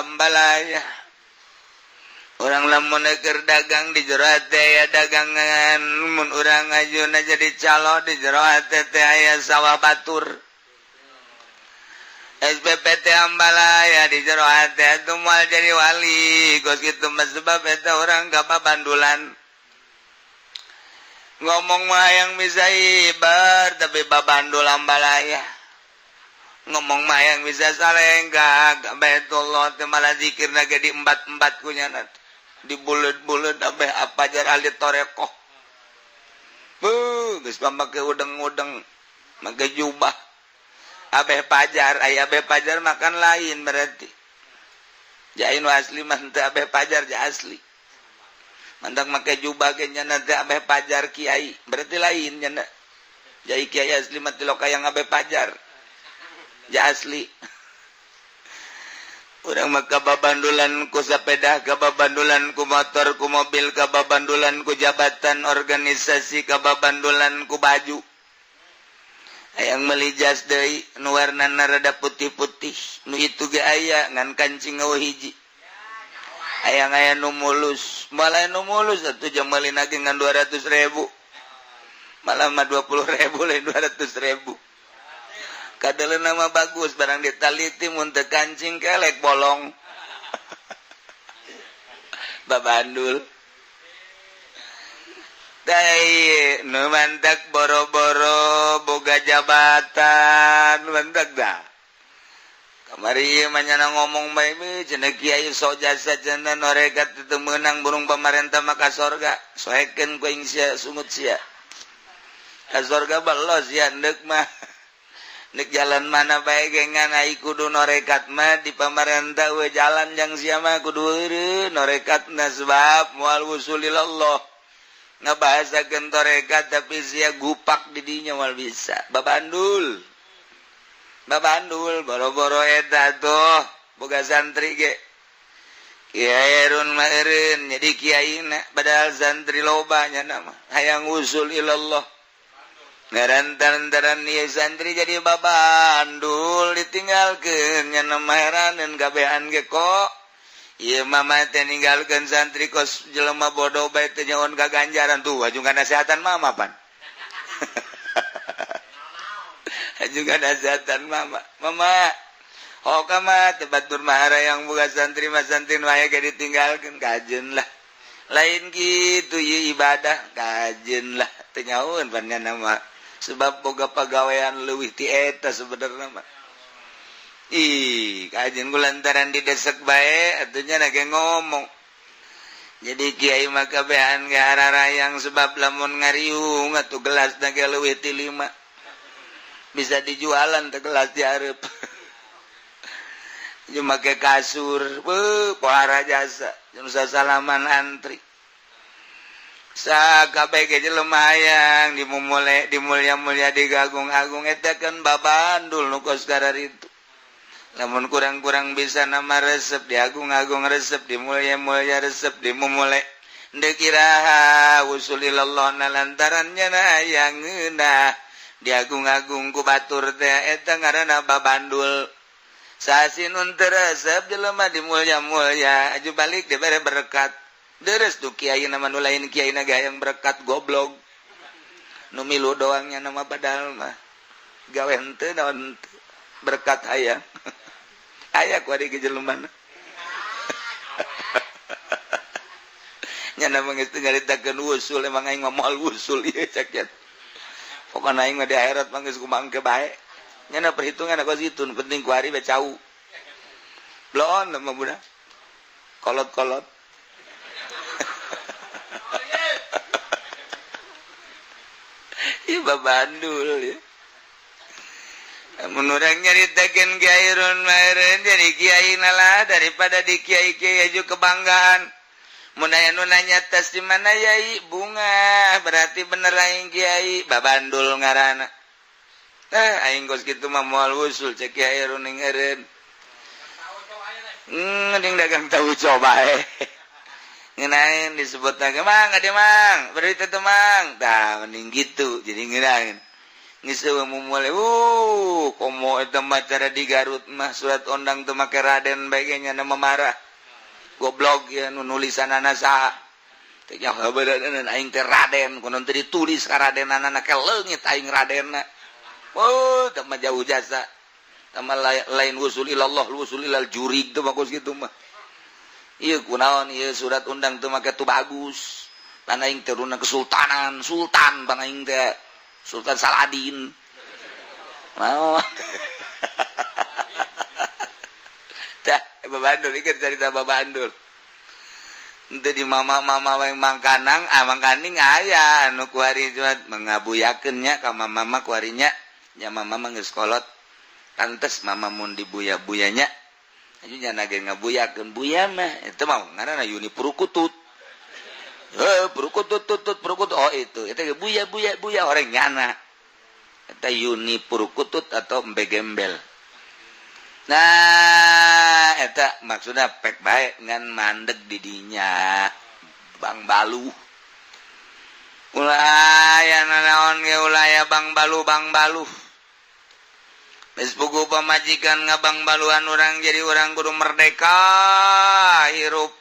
Speaker 1: ambalaya urang lamun keur dagang di jero hate aya dagangan mun urang ngajuna jadi calo di jero hate teh aya sawah batur SPP teh ambalaya di jero hate atuh moal jadi wali geus kitu mah sebab eta urang kababandulan ngomong mah yang bisa ibar tapi babandul ambalaya ngomong mah yang bisa salengga ka Baitullah teh malah zikirna ge di embat-embat kunyana di buleut-buleut abeh apajar ahli torekoh geus pamake udeng-udeng make jubah abeh pajar aya abeh pajar makan lain berarti jain asli mah teu abeh pajar ja asli mantak make jubah ge nya teh abeh pajar kiai berarti lain nya jai kiai asli mah teu lokayang abeh pajar ja asli urang mah kababandulan ku sapeda kababandulan ku motor ku mobil kababandulan ku jabatan organisasi kababandulan ku baju hayang meuli jas deui nu warnana rada putih-putih nu itu ge aya ngan kancing eueuh hiji hayang aya nu mulus malah nu mulus atuh jam meulina ge ngan 200.000 malah mah 20.000 lain 200.000 kadele nama bagus barang ditaliti mun teu kancing kelek bolong babandul dai nu mantak boro-boro boga jabatan mantak dah kamari manyana ngomong bae we cenah kiai sok jasa cenah norekat teu meunang burung pamarentah maka sorga soekeun ku aing sia sungut sia ka sorga belos ya endek mah nek jalan mana bae gengan ai kudu norekat mah di pamarentah we jalan jang sia mah kudu eureun norekatna sebab moal wusulilallah ngabahasakeun torekat tapi sia gupak di dinya moal bisa babandul boro-boro eta tuh boga santri ge kiai erun mah eureun jadi kiaina padahal santri loba nya nama hayang usul ilallah ngarantaran ieu santri jadi babandul ditinggalkeun nya nama heraneun kabehan ge kok Iya mama teh ninggalkeun santri kos jelema bodoh bae teh nyaon ka ganjaran tuh ajungan nasehatan mama pan. Ajungan nasehatan mama. Mama, hoka mah tebatur mahara yang buka santri mas santri wae ge ditinggalkeun kajeun lah. Lain gitu ieu ibadah kajeun lah teu nyaon pan nama. Sebab boga pagawean leuwih ti eta sebenarnya mah. Ih, kajian kulantaran didesek bae, atunya nage ngomong. Jadi kiai mah kabehan ge hararayang sebab lamun ngariung atuh gelas nage leuwih ti 5. Bisa dijualan teh gelas diareup. Ju make kasur, pohara jasa, jeung sasalaman antri. Sakabeh ge jelema hayang dimulya-mulya digagung-agung eta kan babandul nu kos kararitu. Namun kurang-kurang bisa nama resep diagung-agung resep dimulya-mulya resep dimumule ndek iraha wusulilallah lantarannya na hayangeuna diagung-agung ku batur teh eta ngaranna babandul sasinun teu resep jelema dimulya-mulya aju balik dibere berkat deres tuh kiai nama nu lain kiai na hayang berkat goblok nu milu doangnya nama padahal mah gawe henteu naon berkat hayang aya ku ari ge jelema nyana mangis teu ngaritakeun wusul emang aing mah moal wusul ieu cak nya pokona aing mah di akhirat mangis kumangke bae nyana perhitungan aku situn penting ku ari bae cau blon mah budak kolot-kolot ieu babandul ya. Menurang nyaritakeun Kiai Ron meureun jadi kiai nalah daripada di kiai-kiai aju kebanggaan. Mun aya nu nanya tes di mana yai bunga berarti bener aing kiai babandul ngaranna. Aing geus kitu mah moal usul cek Kiai Ron ning eureun. Ngeuning dagang tahu coba ngeunaheun disebutna mang ade mang berita teh mang. Tah mending gitu jadi ngeunaheun. Ngiseu mumule komo eta mah cara di Garut mah surat undang teu make Raden bae nya nama marah goblok ya nu nulisanana saha teh nya habeureunan aing teh Raden kunaon teu ditulis ka Radenana ke leungit aing Radenna teu mah jauh jasa sama lain wusul ilallah wusul ilal jurig teu bagus kitu mah ieu kunaon ieu surat undang teu make tu bagus pan aing teh runa kesultanan sultan pan aing teh Sultan Saladin. Mau. Tah, babandul ieu cerita babandul. Henteu di mama-mama we mangkanang, mangkaning aya anu ku ari jumat mengabuyakeun nya ka mama ku ari nya. Nya mama mah geus kolot. Pantes mama mun dibuya-buya nya. Aju nya nage ngabuyakeun buya mah eta mah ngaranna Yuni Purukutut. Purukutut oh itu buya orang nyana eta Yuni Purukutut atau Embe Gembel nah eta maksudna pek bae ngan mandeg di dinya Bang Balu ulaya naon ge ulaya Bang Balu geus puguh pamajikan ngabang baluan urang jadi urang kudu merdeka hirup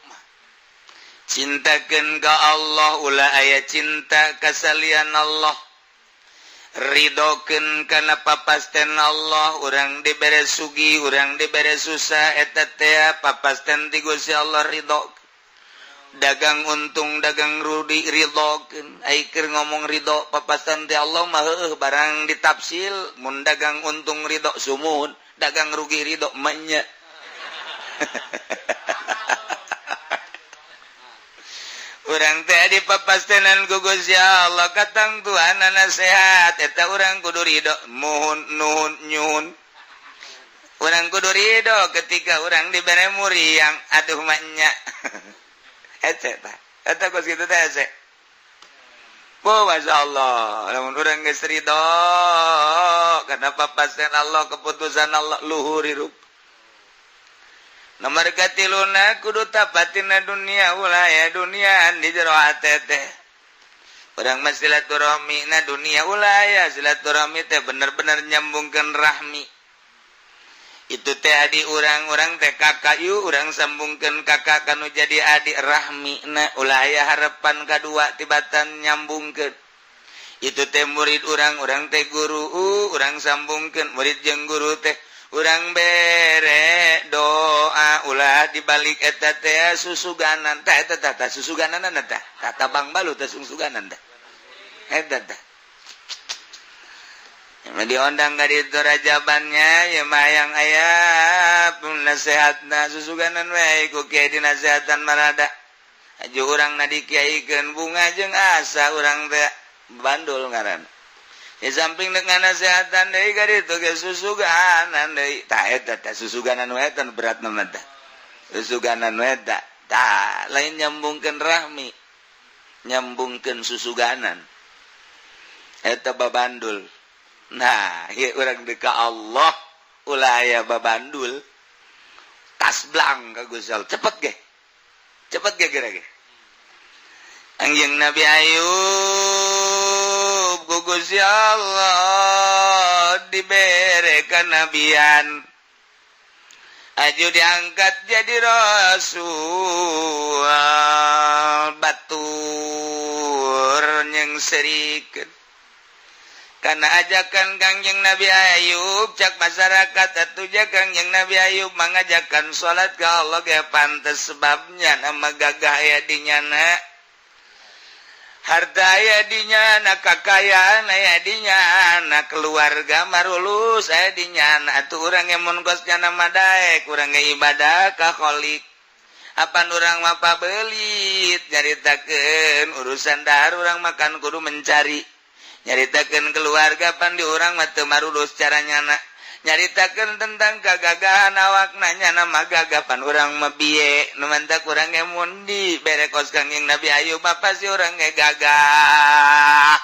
Speaker 1: cintakeun ka Allah ulah aya cinta kasalian Allah ridokeun kana papasten Allah urang dibere sugi urang dibere susah eta teh papasten ti Gusti Allah ridho dagang untung dagang rudi ridokeun ai keur ngomong ridho papasten ti Allah mah heueuh barang ditafsil mun dagang untung ridho sumuhun dagang rugi ridho mah nya urang teh dipapastenan ku Gusti Allah katang Tuhanana sehat eta urang kudu ridho muhun nuhun nyuhun urang kudu ridho ketika urang dibere muriang aduh mah nya eta kos kitu teh ese masyaallah lamun urang geus ridho kana papasten Allah keputusan Allah luhur hirup nomor katiluna kudu tapatina dunia ulah ya dunia di jero hate teh urang mah silaturahmi na dunia ulah ya silaturahmi teh bener-bener nyambungkeun rahmi itu teh adi urang-urang teh kakak yuk urang sambungkeun kakak kanu jadi adik rahmina ulah aya harapan kadua tibatan nyambungkeun itu teh murid urang-urang teh guru urang sambungkeun murid jeung guru teh urang bere doa ulah dibalik eta teh susuganan tah eta tah susuganan tah kata Bang Balu teh susuganan tah eta tah diondang ka ditu rajabannya ya mayang aya nasehatna susuganan wae ku kiai dinasehatan marada aju urang na dikiaikeun bunga jeung asa urang teh bandul ngaran di samping dengan nasehatan deui ka ditu ge susuganan deui tah eta teh susuganan wae teh berat nama teh susuganan wae tah lain nyambungkeun rahmi nyambungkeun susuganan eta babandul. Nah, ya orang deka Allah ulah aya babandul tasblang ka Gusal cepet ge geura ge anjeun Nabi Ayub ku Gusti Allah dibere kanabian aju diangkat jadi rasul batur nyeng serikeun karena ajakan Kangjeng Nabi Ayub cak masyarakat atuja Kangjeng Nabi Ayub mengajakan salat ka Allah ge pantes sebabnya nama gagah aya dinyana harta aya dinyana kakayaan aya dinyana keluarga marulus aya dinyana atuh urang mun kosnya nama daek urang ge ibadah ka Khalik apan urang mah pabelit nyaritakeun urusan dahar urang makan kudu mencari nyaritakeun keluarga pan di urang mah teu marulus caranya nyaritakeun tentang kagagahan awakna nyana mah gagah pan urang mah bieu nu mantak urang ge mun di bere kos Kangjeng Nabi Ayub apa sih urang ge gagah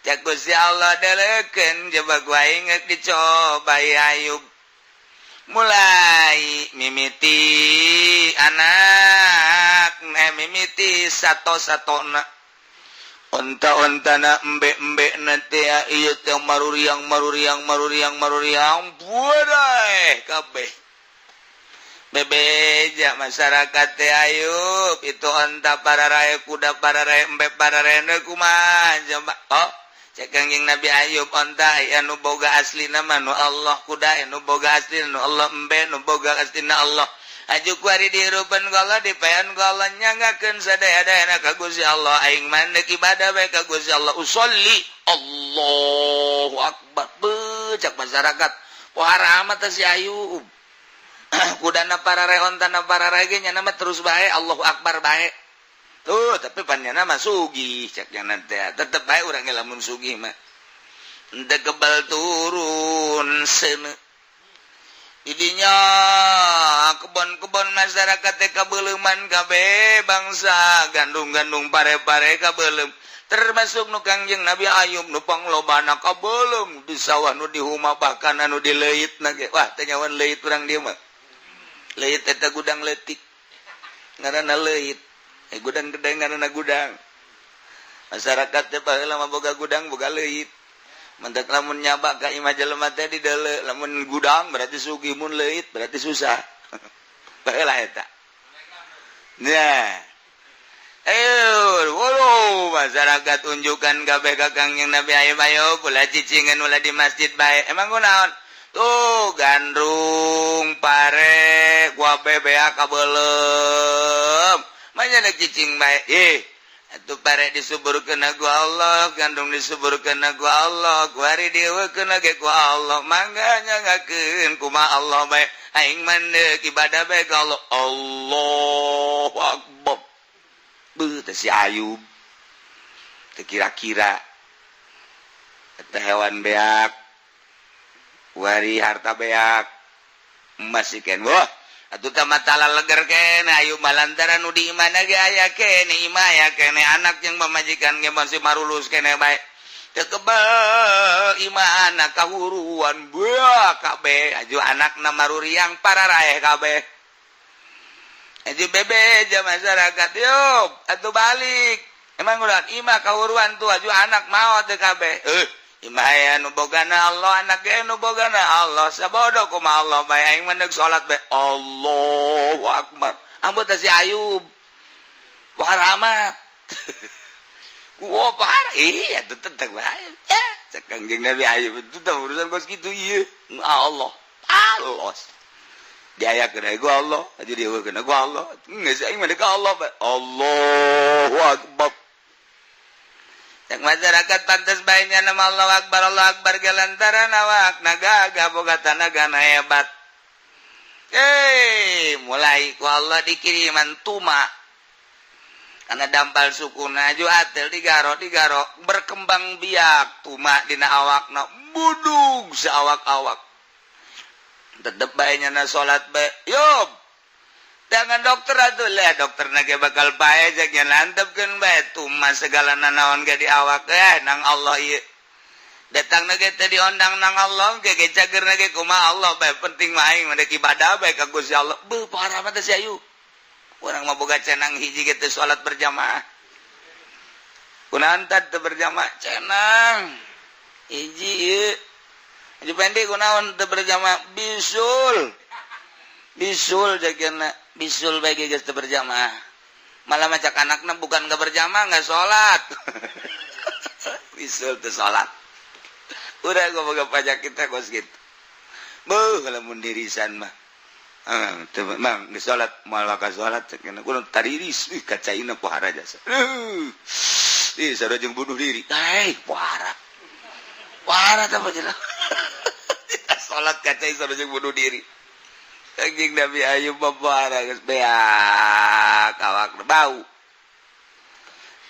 Speaker 1: cak Gusti Allah dalekeun jebag wae geus dicoba Ayub mulai mimiti anak mimiti sato-satona onta-ontana embek-embek nanti ieu teh maruriang buadae kabeh bebeja masyarakat teh Ayub itu onta pararae kuda pararae embek pararae kumaha coba oh cek Kangjeng Nabi Ayub onta anu boga aslina mah nu Allah kuda anu boga aslina nu Allah embek nu boga aslina Allah aju kuari dihirupan ku Allah dipayan ku Allah nyanggakeun sadaya-dayana ka Gusti Allah aing mandek ibadah bae ka Gusti Allah usolli Allahu akbar becak masyarakat pohara amat si Ayub kudana parare ontana parare ge nya nama terus bae Allahu akbar bae tuh tapi panjana mah sugih cak nya teh tetep bae urang lamun sugih mah henteu kebal turun seuneu idinya kebon-kebon masyarakat teh kabeuleman kabeh bangsa gandung-gandung pare-pare kabeulem termasuk nu Kangjeng Nabi Ayub nu panglobana kabeulem di sawah nu di huma bahkan anu di leuitna ge wah teh nyawan leuit urang dieu mah leuit eta gudang leutik ngaranna leuit gudang gede ngaranna gudang masyarakat teh baheula mah boga gudang boga leuit mentek lamun nyaba ka imah jelema teh di deuleu lamun gudang berarti sugih mun leuit berarti susah baheula eta nah waduh masyarakat unjukan kabeh ka Kangjeng Nabi Ayub ayo pula cicingan ulah di masjid bae emang kunaon tuh gandrung pare gua bebea kabeulem manya cicing bae atuh pare disuburkeun ku Allah gandung disuburkeun ku Allah kuari dieukeun ge ku Allah mangga nyangakeun kumaha Allah bae aing mandek ibadah bae ka Allah Allahu akbar beuh teh si Ayub teu kira-kira eta hewan beak kuari harta beak masikeun wah atuh teh matala leger kene Ayub malantaran nu di imana ge aya kene imah aya kene anak jeung pamajikan ge masih marulus kene bae teu kebal imah anak kahuruan beak kabeh aju anakna maruriang pararaeh kabeh aju bebeja masyarakat yuk atuh balik emang udah imah kahuruan tuh aju anak maot teh kabeh
Speaker 2: imaya nu bogana Allah anak ge nu bogana Allah sabodo kumaha Allah bae aing mendeg salat bae Allahu akbar ambut si Ayub waharamat gua parah iya tuh tentang bae ya cekang jeung Nabi Ayub itu teh urusan kos kitu ieu Allah alos diayakeun gua Allah aja dieukeun gua Allah geus aing mah ka Allah bae Allahu akbar. Yang masyarakat pantas baiknya nama Allah Akbar gelantaran awak nagaga boga tanagana hebat. Mulai ku Allah dikiriman tuma. Karena dampal sukuna ju atel digaro berkembang biak tuma dina awakna budug saawak-awak. Tetep baiknya na salat bae. Yop. Dengan dokter atuh lah dokter nage bakal bae jak nya nantepkeun bae tuma segala nanaon ge di awak nang Allah ieu datang nage teh diondang nang Allah ge cager nage kumaha Allah bae penting mah aing mendek ibadah bae ka Gusti Allah beuh parah mah teh si Ayu urang mah boga cenang hiji ge teh salat berjamaah kunaon teh berjamaah cenang hiji ieu hiji pendek kunaon teh berjamaah bisul jagana bisul bagi geus teu berjamaah malah macak anakna bukan enggak berjamaah enggak salat bisul teu salat urang boga pajak kita kos kitu beuh lamun dirisan mah teu mang geus salat malah ka salat cenah kudu tariris kacaina pohara jasa ih sarojeng bunuh diri pohara teh panjenengan salat kacai sarojeng bunuh diri. Anjing Nabi Ayub babara geus beak awak bau.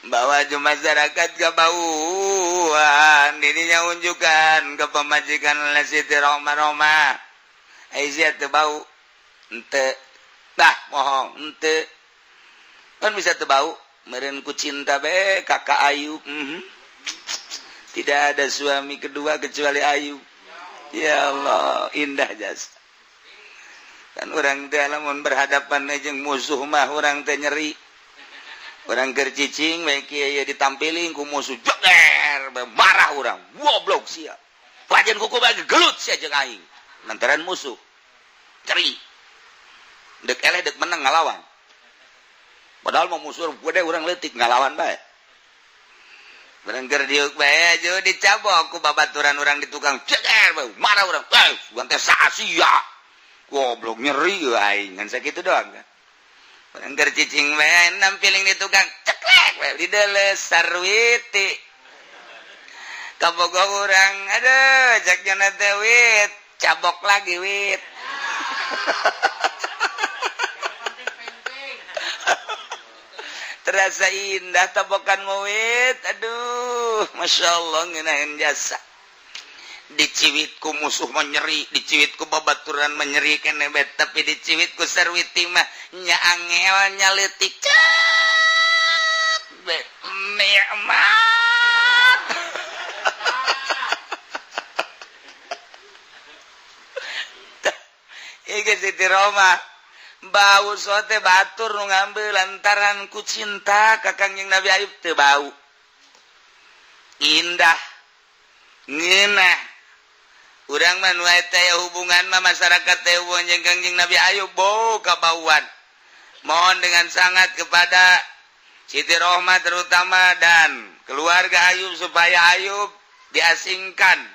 Speaker 2: Bawa ju masyarakat ka bauan dirinya unjukan ke pemajikan Siti Roma. Aisyah teu bau. Henteu. Dah mohong henteu. Kan bisa teu bau meureun ku cinta bae Kakak Ayub. Tidak ada suami kedua kecuali Ayub. Ya Allah, indah jasa. Kan orang teh lamun berhadapan jeung musuh mah urang teh nyeri. Urang keur cicing bae kieu ditampilin ku musuh jeger marah urang. Goblok sia. Pajen kuku bae gelut sia jeung aing. Lantaran musuh. Ceri. Dek eleh dek menang ngalawan. Padahal mah musuh gede urang leutik ngalawan bae. Urang keur diuk bae aja dicabok ku babaturan urang di tukang jeger bae marah urang. Urang teh sia. Goblok nyeri aing ngan sakitu doang kan. Urang keur cicing bae nampiling di tukang ceklek bae di deuleus sarwiti. Kabogoh urang aduh jaknya teh wit cabok lagi wit. Terasa indah tabokan wit aduh masyaallah ngeunaheun jasa. Diciwitku musuh menyeri, diciwitku babaturan menyeri kene bet, tapi diciwitku sarwiti mah nya angel nya leutik cak bet nikmat. Ieu Siti Roma bau sote batur nu ngambil lantaran ku cinta ka Kangjeng Nabi Ayub teu bau. Indah ngeunah urang mah nu eta hubungan mah masyarakat teh hubungan jeung Kangjeng Nabi Ayub bau kabauan. Mohon dengan sangat kepada Siti Rohmah terutama dan keluarga Ayub supaya Ayub diasingkan.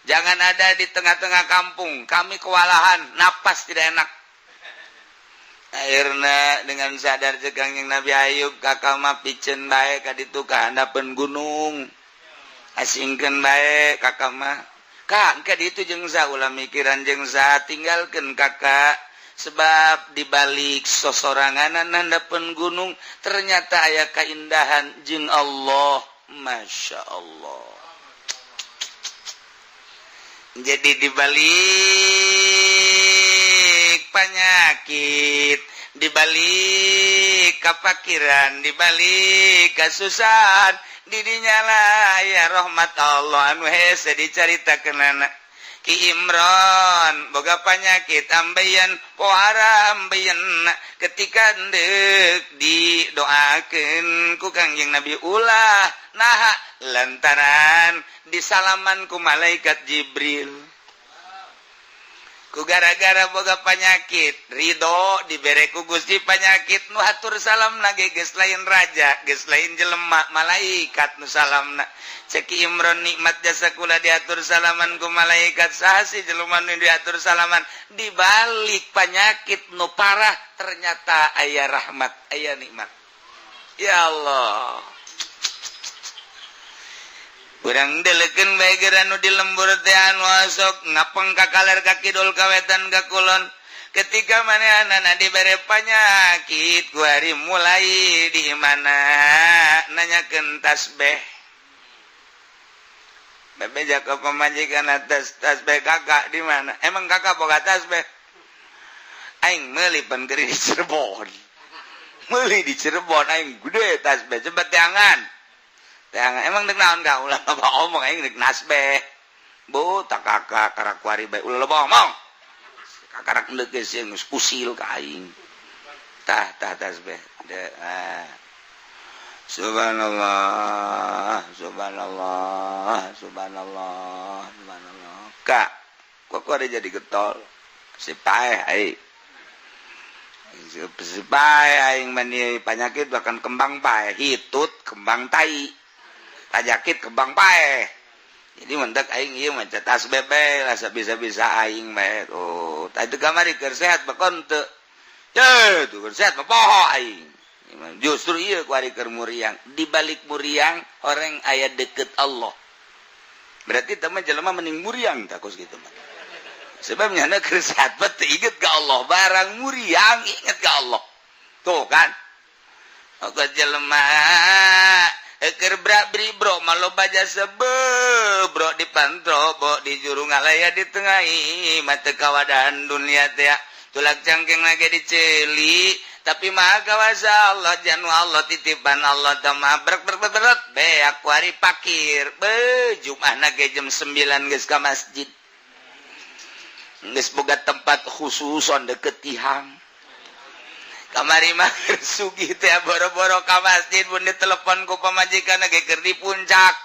Speaker 2: Jangan ada di tengah-tengah kampung. Kami kewalahan, napas tidak enak. Akhirnya dengan sadar jeung Kangjeng Nabi Ayub kakak mah piceun bae ka ditu ka handapeun gunung. Asingkeun bae kakak mah. Kak, engke ditu jeung sa ulah mikiran jeung sa tinggalkeun kakak sebab di balik sosoranganan handapeun gunung ternyata aya keindahan jeung Allah. Masya Allah. Jadi di balik penyakit, di balik kefakiran, di balik kesusahan, didinya lah ya rahmat Allah anu hese dicaritakeunana
Speaker 1: Ki Imron boga panyakit ambeien pohara ambeien ketika dek didoakeun ku Kangjeng Nabi ulah nah lantaran disalaman ku malaikat Jibril ku gara-gara boga panyakit ridho dibere ku Gusti panyakit nu hatur salamna ge geus lain raja geus lain jelema malaikat nu salamna cek Imron nikmat jasa kula diatur salaman ku malaikat saha si jelema nu diatur salaman dibalik panyakit nu parah ternyata aya rahmat aya nikmat ya Allah urang deleukeun bae geura nu di lembur teh anu asok ngapeng ka kaler ka kidul ka wetan ka kulon ketika manehanana dibere panyakit ku hari mulai di mana nanyakeun tasbih bebeja ka pamajikan atas tasbih kakak di mana emang kakak boga tasbih aing meuli pan keur di Cirebon meuli di Cirebon aing gede tasbih cepet tangan emang dek naon ka ulah loba omong aing dek nasbeh bu tak kakak karakuari bae ulah loba omong kakarak deuk geus geus usil ka aing tah tasbeh subhanallah subhanallah subhanallah subhanallah kak kok ada jadi getol si paeh ai si paeh aing mani panyakit bahkan kembang paeh hitut kembang tai panyakit kembang paeh jadi mentek aing ieu mah tasbih bae rasa bisa-bisa aing bae tuh tadi kamari keur sehat bakon teu ye tuh keur sehat mah poho aing justru ieu ku ari keur muriang di balik muriang orang aya deket Allah berarti teh mah jelema mending muriang tah kos kitu mah sebab nyana keur sehat mah teu inget ka Allah barang muriang inget ka Allah tuh kan kok jelema keur bri bro malo baja sebe bro di pantro bo di juru ngalaya di tengahi mate kawadan dunia teh tulak cangkeng lagi diceli tapi maha kawasa Allah janu Allah titipan Allah tama berat be aku hari pakir be Jumat ge jam 9 geus ka masjid geus boga tempat khusus on deket tihang kamari mah sugih teh boro-boro ka masjid mun ditelepon ku pamajikan ge keur di puncak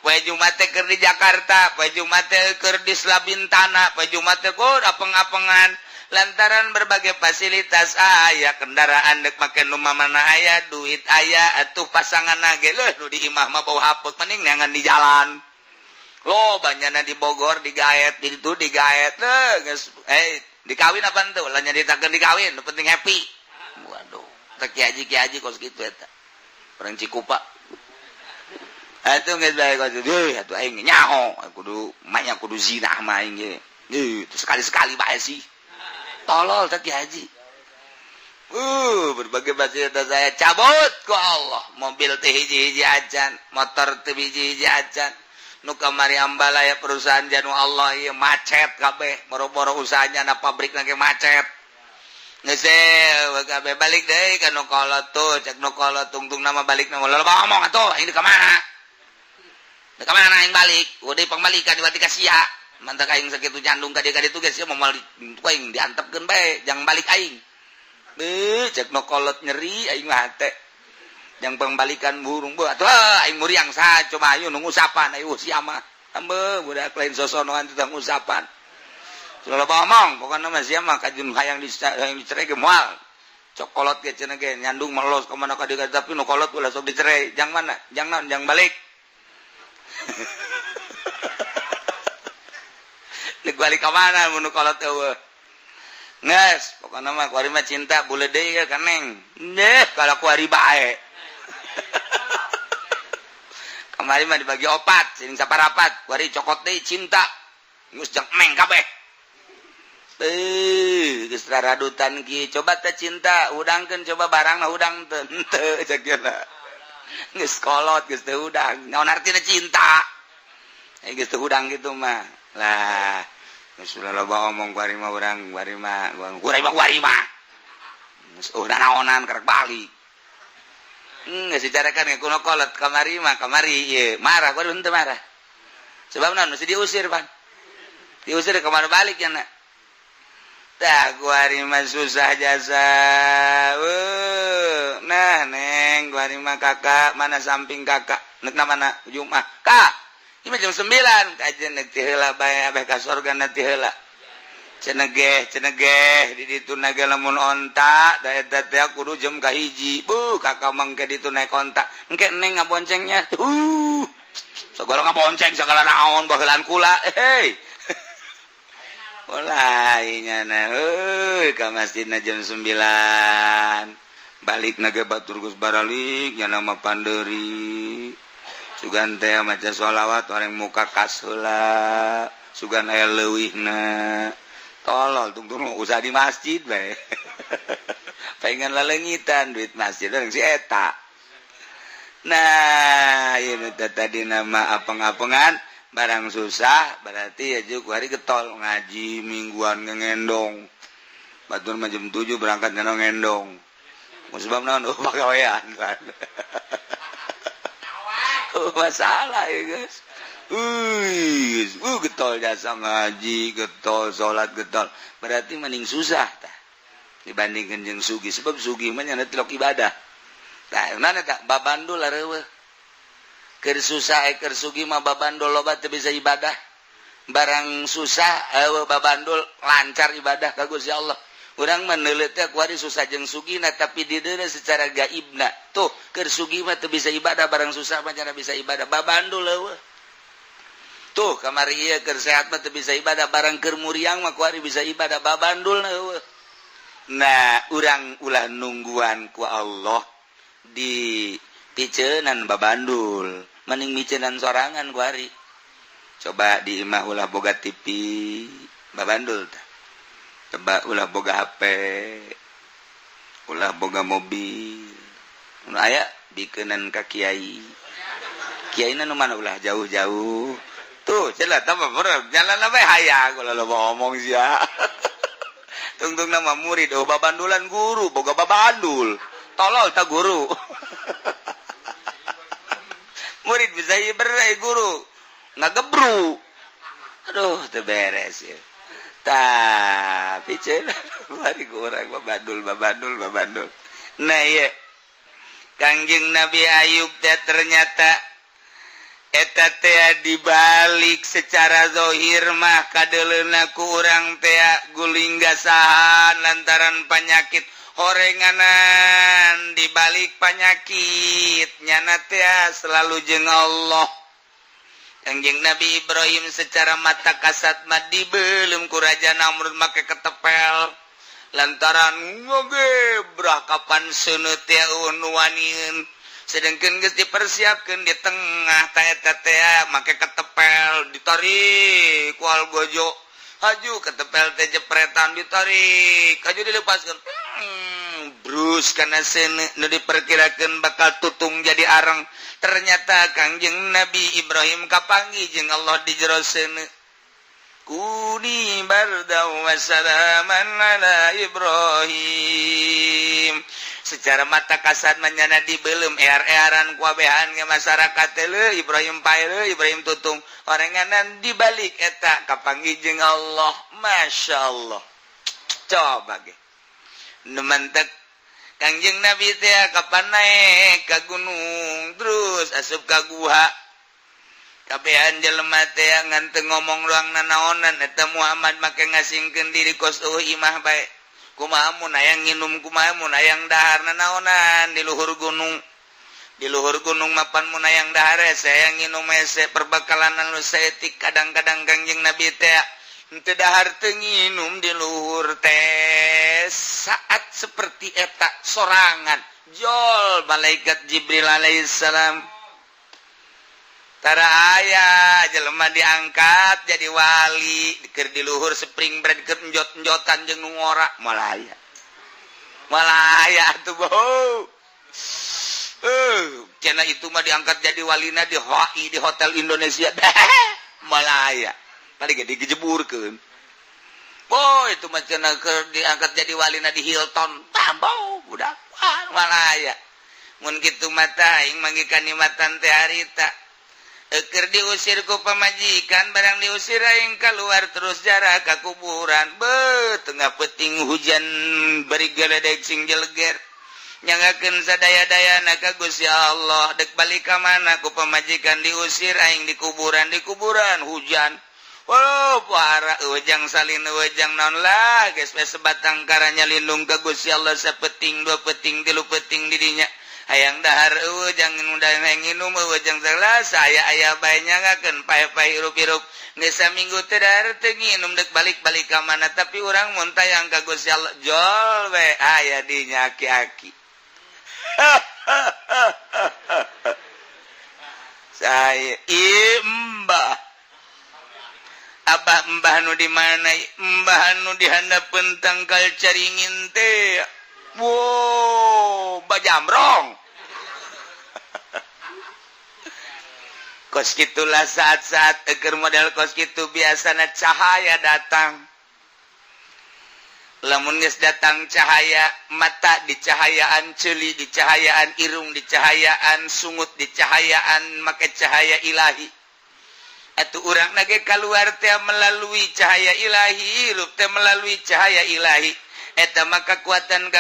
Speaker 1: poe Jumat teh keur di Jakarta poe Jumat teh keur di Slabintana poe Jumat teh kur apeng-apengan lantaran berbagai fasilitas aya kendaraan dek make nu mamana aya duit aya atuh pasanganna ge leuh nu di imah mah bau hapek mending neangan di jalan lo banyana di Bogor digaet di ditu digaet geus dikawin apa henteu lah nyaritakeun dikawin nu penting happy waduh teh kiaji kos kitu eta orang Cikupa atuh geus bae kos atuh aing nyaho kudu manya kudu zina mah aing ge itu sekali-sekali bae sih tolol teh kiaji berbagai fasilitas saya cabut ku Allah mobil teh hiji-hiji acan motor teh hiji-hiji acan nu kamari ambalaya perusahaan janu Allah ieu macet kabeh boro-boro usahanya na pabrik lagi macet geus kabeh balik deui ka nu kolot tuh cek nu kolot tungtung nama balik nama loba ngomong atuh aing ka mana aing balik udah pangbalikan di ka sia mantak aing sakitu nyandung ka ditu geus moal aing diantepkeun bae jangan balik aing cek nu kolot nyeri aing mah teh yang pengbalikan burung bu atuh aing muriang saha coba ayo nu ngusapan ayo sia mah ambe budak lain sosonoan teh ngusapan sudah ngomong pokokna mah sia mah kajun hayang dicerai ge moal cokolot ge cenah ge nyandung melos ka mana ka dieu tapi nu kolot ulah sok dicerai jang mana jang naon jang balik nek balik ka mana mun nu kolot eueuh nges pokokna mah kuari mah cinta bule deui ka neng neh kalau kuari bae kamari mah dibagi opat sing saparapat kuari cokot deui cinta geus jang neng kabeh geus raradutan ki coba teh cinta udangkeun coba barangna udang teu henteu cek geuna geus kolot geus teu udang naon artina cinta geus teu udang kitu mah lah geus ulah loba omong kuari mah urang kuari mah geus udah naonan karek balik geus dicarakan ke kuno kolot kamari mah kamari ieu marah kudu henteu marah sebab naon mesti diusir pan
Speaker 2: diusir kemana balik ya nak dah gua hari mah susah jasa nah neng gua hari mah kakak mana samping kakak nek mana ujung mah kak ini jam 9 kajian nek ti heula bae abeh ka sorga na ti heula cenegeh di ditu naga lamun onta da eta teh kudu jam ka hiji kakak mangke ditu naik onta engke neng ngaboncengnya segala ngabonceng segala naon baheula kula hei mulai nyana ka masjidna jam 9 balik naga batur Gus baralik nyana mah panderi sugan teh maca sholawat orang muka kas heula sugan aya leuwihna tolol tungtung usah di masjid bae pengen laleungitan duit masjid orang si eta nah ieu tadi nama apeng-apengan barang susah berarti ya juga hari getol ngaji mingguan ngendong batur mah jam 7 berangkat ngendong musibah naon pagawean kan masalah ya guys getol jasa ngaji getol salat getol berarti mending susah tah dibandingkan jeung sugi sebab sugi mah nya tilok ibadah tah mana tak babandul areueuh keur susah keur sugi mah babandul loba teu bisa ibadah barang susah babandul lancar ibadah ka Gusti Allah urang mah neuleut teh kuari susah jeung sugina tapi dideure secara gaibna tuh keur sugi mah teu bisa ibadah barang susah mah cenah bisa ibadah babandul eueuh tuh kamari ieu keur sehat mah teu bisa ibadah barang keur muriang mah kuari bisa ibadah babandul eueuh nah urang ulah nungguan ku Allah di piceunan babandul mending micenan sorangan kuari coba di imah ulah boga TV babandul tah coba ulah boga HP ulah boga mobil nu aya bikeunan ka kiai kiaina nu mana ulah jauh-jauh tuh celah tambah beureuh jalan bae hayang ulah loba omong sia tungtung nama murid babandulan guru boga babandul tolol ta guru murid bisa ibadah guru ngagebru aduh teu beres ya tapi cenah bari urang babandul nah iya Kangjeng Nabi Ayub teh ternyata eta teh dibalik secara zahir mah kadeleuna ku urang teh guling gasahan lantaran penyakit horenganan dibalik penyakit nyana teh selalu jeung Allah Kangjeng Nabi Ibrahim secara mata kasat mah dibeuleum ku Raja Namrud make ketepel lantaran ngogebrah kapan seuneu teh nuanieun sedengkeun geus dipersiapkeun di tengah ta eta teh make ketepel ditarik ku algojo haju ketepel teh jepretan ditarik haju dilepaskeun brus kana seuneu nu diperkirakeun bakal tutung jadi areng ternyata Kangjeng Nabi Ibrahim kapanggih jeung Allah di jero seuneu kuni bardaw wa salaman ala Ibrahim secara mata kasat manyana dibeuleum ear-earan ku abehan ke masyarakat teh Ibrahim pae Ibrahim tutung orenganan dibalik eta kapanggih jeung Allah masyaallah coba ge nu mantek Kangjeng Nabi teh kapan naik ka gunung terus asup ka guha kabehan jelema teh ngan teu ngomong ruang nanaonan eta Muhammad make ngasingkeun diri kos imah bae kumaha mun hayang nginum kumaha mun hayang dahar nanaonan di luhur gunung mapan mun hayang dahar saya nginum ese perbekalan anu saeutik kadang-kadang Kangjeng Nabi teh henteu dahar teu nginum di luhur teh saat seperti eta sorangan jol malaikat Jibril alaihissalam tara aya jelema diangkat jadi wali keur di luhur spring bread keur enjot-enjotan jeung nu ngora malaya tuh boh cenah itu mah diangkat jadi walina di HI di Hotel Indonesia malaya kali ge digejeburkeun boh itu mah cenah keur diangkat jadi walina di Hilton tambah budak malaya mun kitu mah tah aing manggi kanikmatan teh harita Eker diusirku pemajikan barang diusir aing keluar terus jarak ke kuburan tengah peting hujan beri geledek sing jeleger nyangakeun sadaya-dayana ka Gusti Allah dek balik ka mana ku pemajikan diusir aing di kuburan hujan para wejang salin wejang naon lah geus sebatang karanya lindung ka Gusti Allah sapeting dua peting tilu peting di dinya hayang dahar jangan mudah nginum jangan salah saya ayah bae nyangakeun pae-pae hirup-hirup geus saminggu teu dahar teu nginum dek balik-balik ka mana tapi urang mun tayang ka Gusti Allah jol we aya dinya aki-aki saya mbah abah mbah nu di mana mbah nu di handapeun tangkal caringin teh wow bajamrong kos gitulah saat-saat eker model kos gitu biasana cahaya datang lamun geus datang cahaya mata di cahayaan ceuli di cahayaan irung di cahayaan sungut di cahayaan make cahaya ilahi atuh urang nage kaluar teh melalui cahaya ilahi hirup teh melalui cahaya ilahi eta mah kekuatan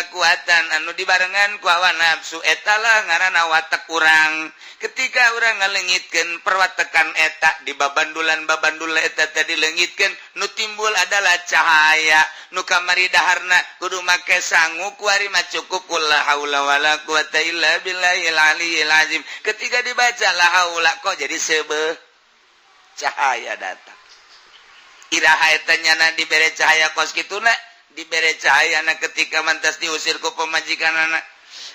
Speaker 2: anu dibarengan ku hawa nafsu eta lah ngaranna watak urang ketika urang ngaleungitkeun perwatekan eta di babandulan eta teh dileungitkeun nu timbul adalah cahaya nu kamari daharna kudu make sangu ku ari mah cukup la haula wala quwata illa billahil aliyil azim ketika dibaca la haula kok jadi seubeuh cahaya datang iraha eta nyana dibere cahaya kos kituna dibere cahayana ketika mantas diusir ku pemajikan anak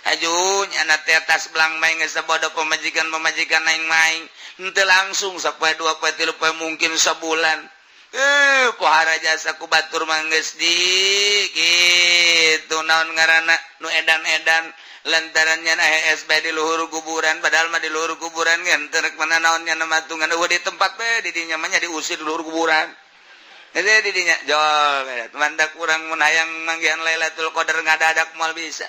Speaker 2: aju nyana teh tas belang main geus sabodo pemajikan aing main henteu langsung sapoe dua poe tilu poe mungkin sabulan pohara jasa ku batur mah geus di kitu naon ngaranna nu edan-edan lantaran nyana HSB di luhur kuburan padahal mah di luhur kuburan kan teu rek mana naon nyana matungan di tempat di dinya mah nya diusir di luhur kuburan jadi didinya jol mandak urang mun hayang manggihan Lailatul Qadar ngadadak moal bisa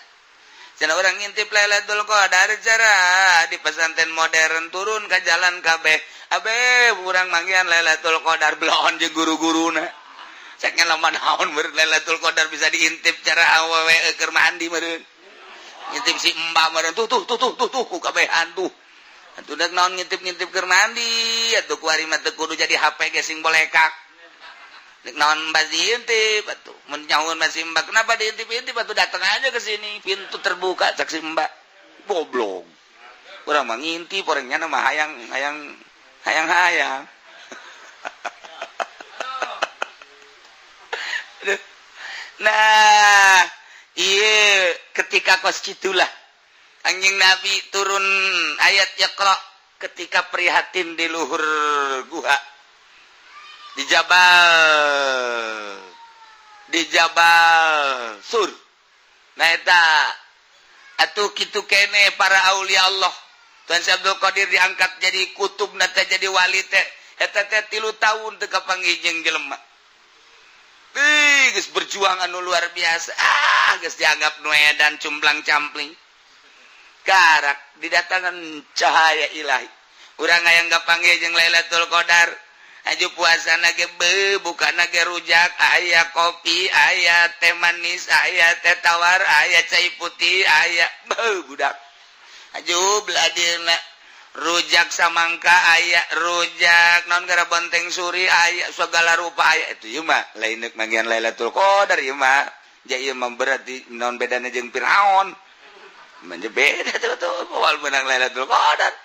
Speaker 2: cenah urang ngintip Lailatul Qadar cara di pesantren modern turun ka jalan kabeh abe urang manggihan Lailatul Qadar belon jeung guru-guruna cek ngalaman naon meureun Lailatul Qadar bisa diintip cara awewe keur mandi meureun ngintip si mbak meureun tuh ku kabehan tuh atuh dak naon ngintip-ngintip keur mandi atuh ku ari mah teu kudu jadi HP ge sing bolekak naon mbak diintip atuh mun nyahoun masih mbak kenapa diintip-intip atuh datang aja ke sini pintu terbuka cak si mbak goblok urang mah ngintip orang nya mah hayang nah iya ketika kos gitulah anjing Nabi turun ayat Iqra ketika prihatin di luhur guha di Jabal Sur nah eta atuh kitu kene para aulia Allah Tuan Syekh Abdul Qadir diangkat jadi kutub nata jadi wali teh eta teh 3 tahun teu kapanggih jeung jelema geus berjuang anu luar biasa geus dianggap nu edan cumplang campling karak didatangan cahaya ilahi urang aya ngapanggih jeung Lailatul Qadar aju puasana ge bukana ge rujak aya kopi aya teh manis aya teh tawar aya cai putih aya budak aju beladirna rujak samangka aya rujak naon gara bonteng suri aya segala rupa aya itu ieu mah lain neuk manggihan Lailatul Qadar ieu mah ja ieu mah berarti naon bedana jeung Firaun mah beda tuh moal menang Lailatul Qadar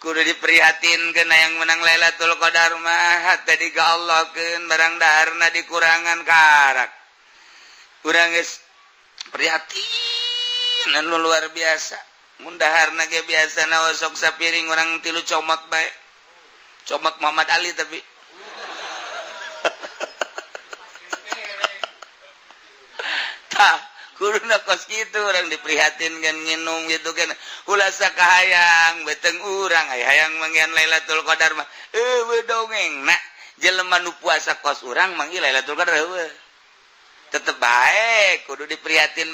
Speaker 2: kudu diprihatinkeun yang menang Lailatul Qadar mah tadi ka Allahkeun barang daharna dikurangan karak urang geus prihatin anu luar biasa mun daharna ge biasana osok sapiring urang 3 comak bae comak Muhammad Ali tapi tah kuruna kos kitu urang diprihatinkeun nginum gitu kan ulah sakahayang beteng urang hayang manggihan Lailatul Qadar mah eueuh dongengna jelema nu puasa kos urang manggi Lailatul Qadar eueuh tetep bae kudu diprihatin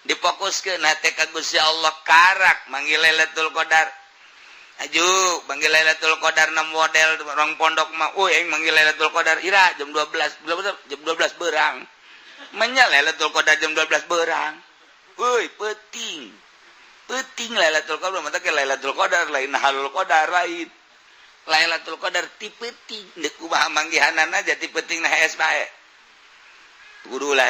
Speaker 2: difokuskeun hate ka Gusti Allah karak manggi Lailatul Qadar Aju panggil Lailatul Qadar 6 model orang pondok mah yang manggil Lailatul Qadar ira jam 12 jam 12 berang menya Lailatul Qadar jam 12 berang penting Lailatul Qadar mata ke Lailatul Qadar lain halul qadar lain Lailatul Qadar ti penting deuk kumaha manggihanana jadi penting nah es bae guru lah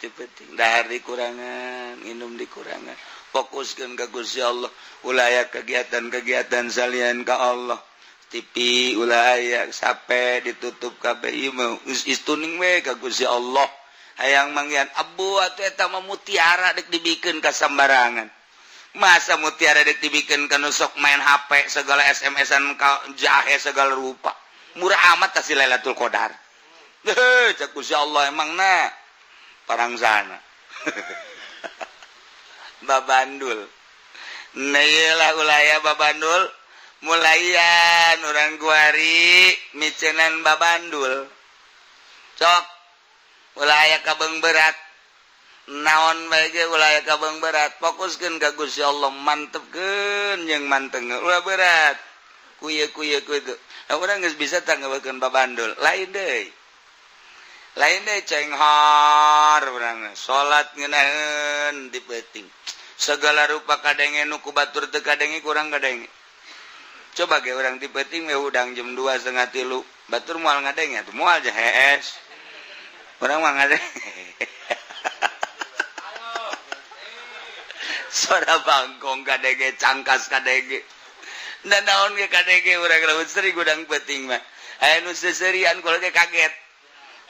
Speaker 2: ti penting dahar dikurangan minum dikurangan fokuskan ke Gusti Allah ulah kegiatan-kegiatan salian ka Allah TV ulah sampai ditutup kabeh ieu mah istuning we ka Gusti Allah hayang manggihan abu atuh eta mah mutiara dek dibikeun ka sambarangan masa mutiara dek dibikeun ka nu sok main HP segala SMS-an ka jahe segala rupa murah amat tah si Lailatul Qadar cak Gusti Allah emangna parangsana babandul nailah ulaya babandul mulayan orang guari micenan babandul cok ulaya kabeng berat naon bae ge ulaya kabeng berat fokuskeun ka Gusti Allah mantepkeun jeung manteng ulah berat kuye itu urang geus bisa tanggawekeun babandul lain deui cenghar urang salat ngeunaheun di peuting segala rupa kadenge nu ku batur teu kadenge kurang kadenge coba ge urang di peuting we udang jam 2:30 batur moal ngadenge atuh moal aja hees urang mah ngadenge soda bangkong kadenge cangkas kadenge dan naon ge kadenge urang lamun sering udang peuting mah aya nu seserian kulo ge kaget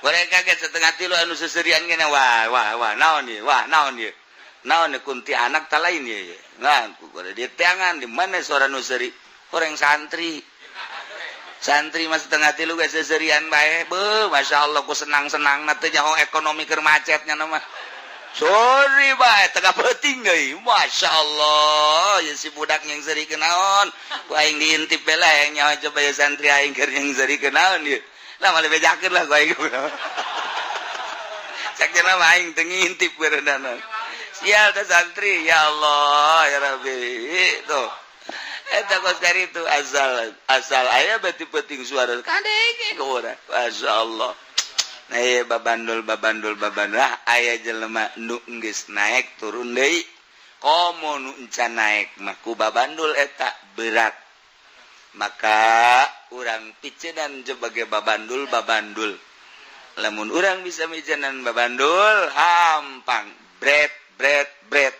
Speaker 2: goreng kaget setengah tilu anu seserian gini wah naon ieu kunti anak ta lain ieu ngan ku goreng di tangan di mana suara nu seri goreng santri mas setengah tilu geus seserian bae beuh masyaallah ku senang-senangna teh nyaho ekonomi keur macetnya nama sorry bae teu kapeuting deui masyaallah ya si budak yang seri kenaon ku aing diintip bae lah yang nyaho coba ya santri aing keur yang seri kenaon ieu lah malah bejakeun lah ku aing sakjana mah aing teu ngintip berenana sial teh santri ya Allah ya Rabbi tuh eta kos dari itu asal aya berarti penting suara kadenge ka urang masyaallah nah ieu babandul aya jelema nu geus naek turun deui komo nu encan naek mah ku babandul eta berat maka urang picenan sebagai babandul lamun urang bisa micenan babandul hampang bret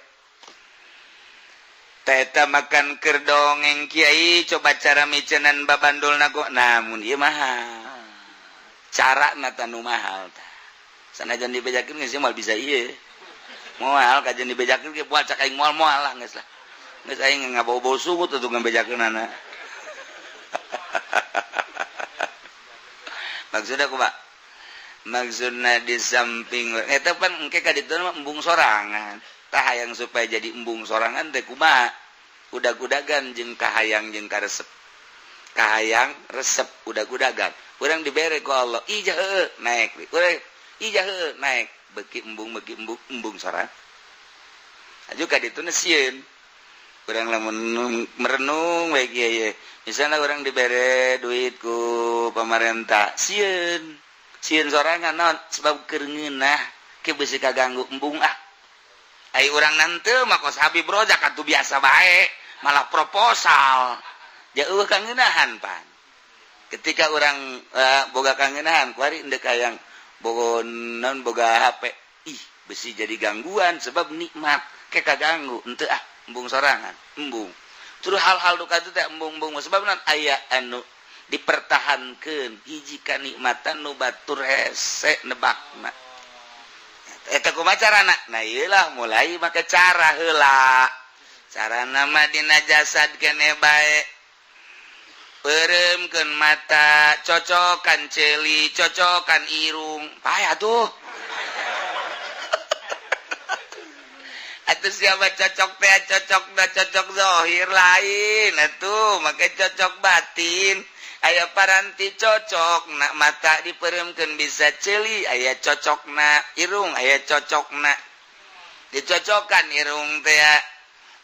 Speaker 2: teta makan keur dongeng kiai coba cara micenan babandul nago namun ieu mah carana tanu mahal tah sanajan dibejakeun geus moal bisa ieu moal kajian dibejakeun ge moal cak aing moal lah geus aing ngabau-bau sungut atuh ngabejakeunana maksudnya kumaha maksudna di samping eta pan engke ka ditu mah embung sorangan tah hayang supaya jadi embung sorangan teh kumaha udag-udagan jeung kahayang jeung karesep kahayang resep udag-udagan urang dibere ku Allah ijah naik urang ijah naik beuki embung sorang aju ka ditu sieun urang lamun merenung we kieu misalnya orang dibere duit ku pemerintah sieun sorangan naon sebab keur ngeunah ke beusi kaganggu embung ai urang nanteu mah kos Habib Rojak atuh biasa bae malah proposal jauh kangeunahan pan ketika orang boga kangeunahan kuari endek hayang boga HP beusi jadi gangguan sebab nikmat ke kaganggu henteu embung sorangan embung terus hal-hal duka itu teh embung-embung sebab aya anu dipertahankeun hiji kanikmatan nu batur hese nebakna eta kumaha carana nah ieu lah mulai make cara heula carana mah dina jasad keneh bae peureumkeun mata cocokan ceuli cocokan irung payah tuh atuh siapa cocok teh cocok zahir lain atuh make cocok batin aya paranti cocok na mata dipeureumkeun bisa ceuli aya cocokna irung aya cocokna dicocokan irung teh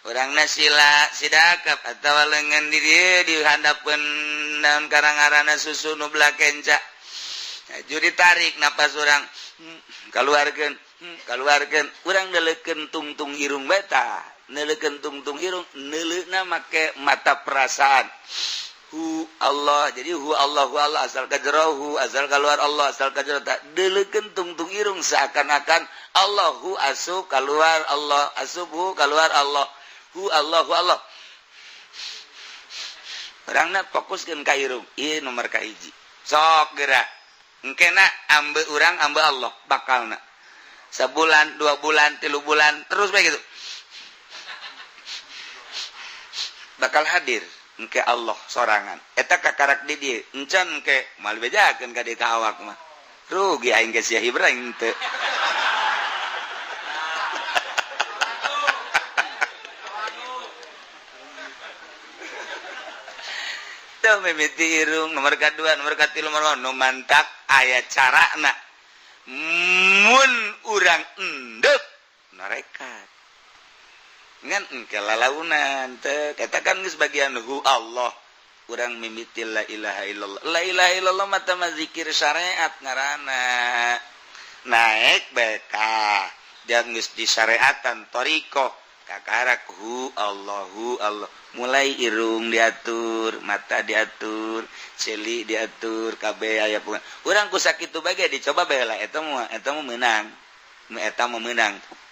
Speaker 2: orangna sila sidakap atawa lengan di dieu di handapeun naon karangarana susu nu belah kenca aju ditarik napas urang kaluarkeun urang neulekeun tungtung irung beta neulekeun tungtung irung neuleuna make mata perasaan hu Allah jadi hu Allah asal kajero asal keluar Allah asal kajero tak neulekeun tungtung irung seakan-akan Allahu asup keluar Allah asup hu keluar Allah hu Allah orangna fokuskeun ka irung ieu nomor kahiji sok gerak engkena ambe urang ambe Allah bakalna sebulan 2 bulan 3 bulan terus bae gitu bakal hadir engke Allah sorangan eta kakarak di dieu encan engke mal bejakeun ka dieu ka awak mah rugi aing ge sia Ibrahim teu teu mimiti irung nomor kadua nomor katilu nu mantak aya carana mun urang endeup narekat ngan engke lalaunan teu katakan geus bagian hu Allah urang mimiti la ilaha illallah mata mah zikir syariat ngaranna naik beka dan geus disyariatan thariqah kakarak hu Allah mulai irung diatur mata diatur celi diatur kabeh aya pun urang ku sakitu bae dicoba bae lah eta mah meunang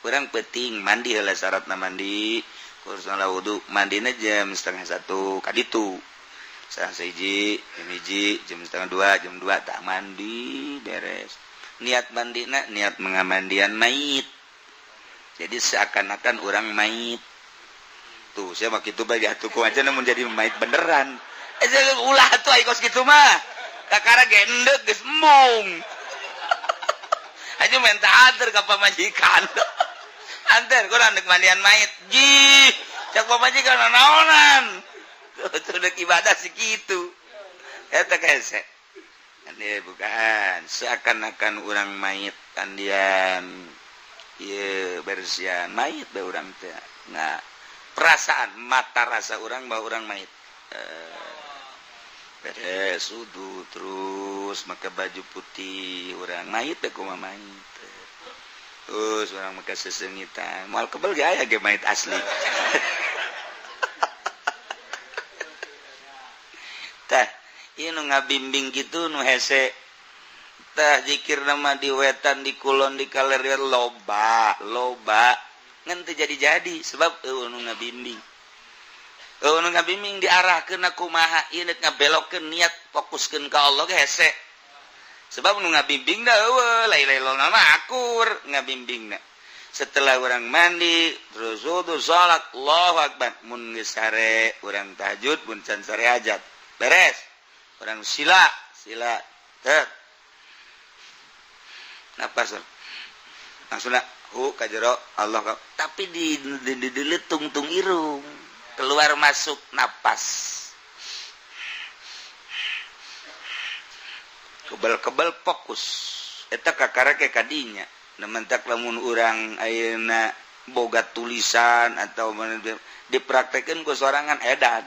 Speaker 2: urang penting mandi heula syaratna mandi kursana wudu mandina jam 1:30 ka ditu jam 1 jam 1:30 jam 2 tak mandi beres niat mandina niat mengamandian mayit jadi seakan-akan orang mayit tuh saya mah kitu bae atuh ku aja namun jadi mayit beneran ulah atuh aya kos kitu mah kakara ge endeup geus embung aja minta anter ka pamajikan anter kurang deuk mandian mayit ji cak pamajikan naonan tuh deuk ibadah segitu eta kese ane bukan seakan-akan orang mayit kandian ieu bersihan mayit bae urang teh nah perasaan mata rasa orang bahwa orang mayit beres wudu terus make baju putih orang mayit teh kumaha mayit terus orang make sesengitan moal kebel ge aya ge mayit asli tah ieu nu ngabimbing kitu nu hese tah zikir nama di wetan di kulon di kaler loba ngan teu jadi sebab nu ngabimbing diarahkeun kumaha ieu nek ngabelokkeun niat fokuskeun ka Allah ge hese sebab nu ngabimbing da eueuh lain-lain mah akur ngabimbingna setelah urang mandi terus wudu salat Allahu akbar mun geus sare urang tahajud mun can sare hajat beres urang sila teh napas langsung hu kajero Allah tapi di tungtung irung keluar masuk napas kebal fokus eta kakara ke kadinya nementak lamun urang ayeuna boga tulisan atau dipraktekeun ku sorangan edan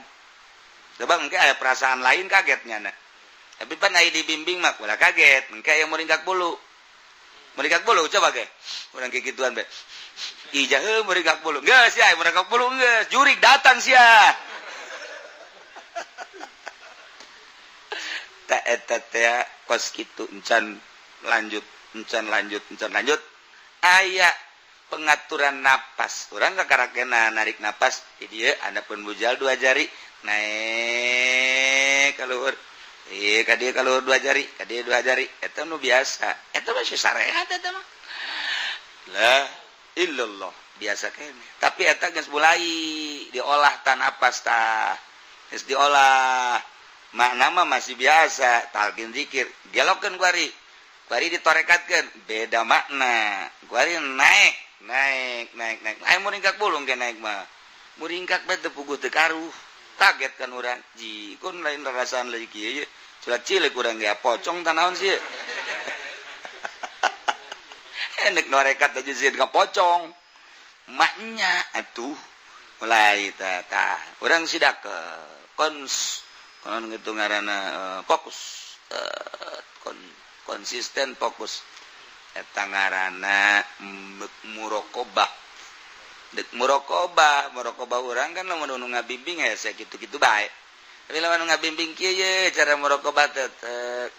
Speaker 2: coba engke aya perasaan lain kagetnya na tapi pan aya dibimbing mah ulah kaget engke aya muringkak bulu coba ge urang kikituan be ijah heuh muringkak bulu geus sia muringkak bulu geus jurig datang sia ta eta teh kos kitu encan lanjut aya pengaturan napas urang kakarakeuna narik napas di dieu adapun bujal 2 jari naik ka luhur ka dieu ka luhur 2 jari ka dieu 2 jari eta nu biasa eta mah syariat eta mah la illallah biasa kene tapi eta geus mulai diolah tan napas tah geus diolah makna mah masih biasa talqin zikir dialogkeun kuari ditorekatkeun beda makna kuari naik aya muringkak bulung ge naik mah muringkak bae teu puguh teu karuh kaget kan urang ji kun lain rasaan lagi kieu culak cilik urang ge pocong tah naon sih enek norekat aja sieun ka pocong maknya atuh
Speaker 1: mulai orang sidak ke konon gitu ngaranna fokus konsisten fokus eta ngaranna muraqabah dek muraqabah urang kan lamun nu ngabimbing hese kitu-kitu bae tapi lamun ngabimbing kieu ye cara muraqabah teh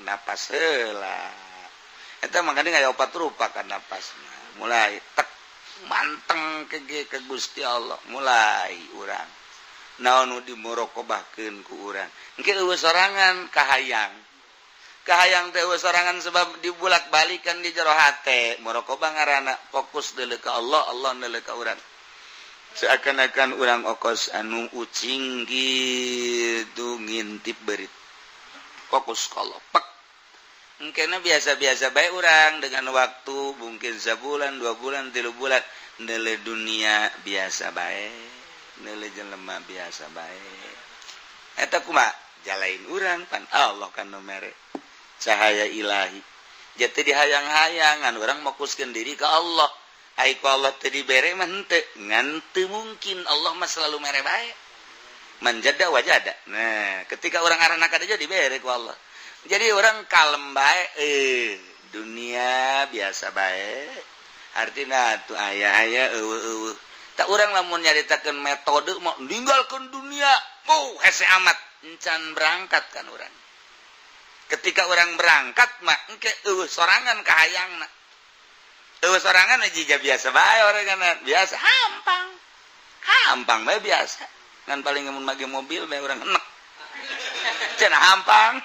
Speaker 1: napas heula eta mangkana aya opat rupa kan napasna mulai tek manteng ke Gusti Allah mulai urang naon nu dimuraqabahkeun ku urang engke eueuh sorangan kahayang teh eueuh sorangan sebab dibulak-balikan di jero hate muraqabah ngaranna fokus deuleu ka Allah deuleu ka urang seakan-akan urang okos anu ucing gitu ngintip berit fokus ka Allah pek engkena biasa-biasa bae urang dengan waktu mungkin sebulan 2 bulan 3 bulan neule dunia biasa bae neule jelema biasa bae eta kumaha jalain urang pan Allah kan nu mere cahaya ilahi jate dihayang-hayangan urang fokuskeun diri ka Allah ai ku Allah teu dibere mah henteu ngan teu mungkin Allah mah selalu mere bae manjada wajada nah ketika urang arana kada jadi dibere ku Allah jadi orang kalem bae dunia biasa bae artina tuh aya eueuh tak urang lamun nyaritakeun metode mau ninggalkeun dunia mau hese amat encan berangkat kan urang ketika orang berangkat mah engke eueuh sorangan kahayangna eueuh sorangan jija biasa bae orangna biasa hampang bae biasa ngan paling mun make mobil bae urang enek cenah hampang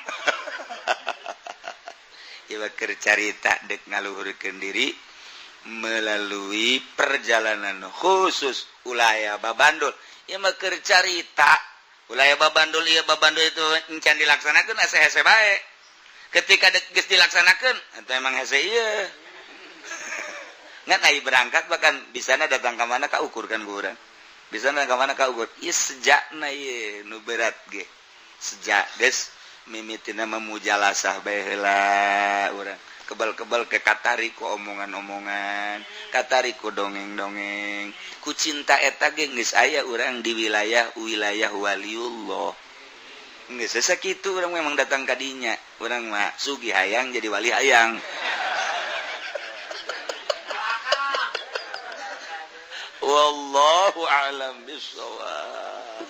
Speaker 1: ieu keur carita dek ngaluhurkeun diri melalui perjalanan khusus ulayah babandul ieu mah keur carita ulayah babandul ieu babandul itu encan dilaksanakeun asa hese bae ketika geus dilaksanakeun eta emang hese ieu ngan ai berangkat bahkan bisana datang ka mana ka ukur kan ku urang bisana ka mana ka ukur ieu sejakna ieu nu berat ge sejak geus mimitina memujalasah bae heula urang kebal-kebal ke katari ku omongan-omongan katari ku dongeng-dongeng ku cinta eta ge geus aya urang di wilayah waliullah geus sakitu urang memang datang ka dinya urang mah sugi hayang jadi wali hayang wallahu a'lam bishawab.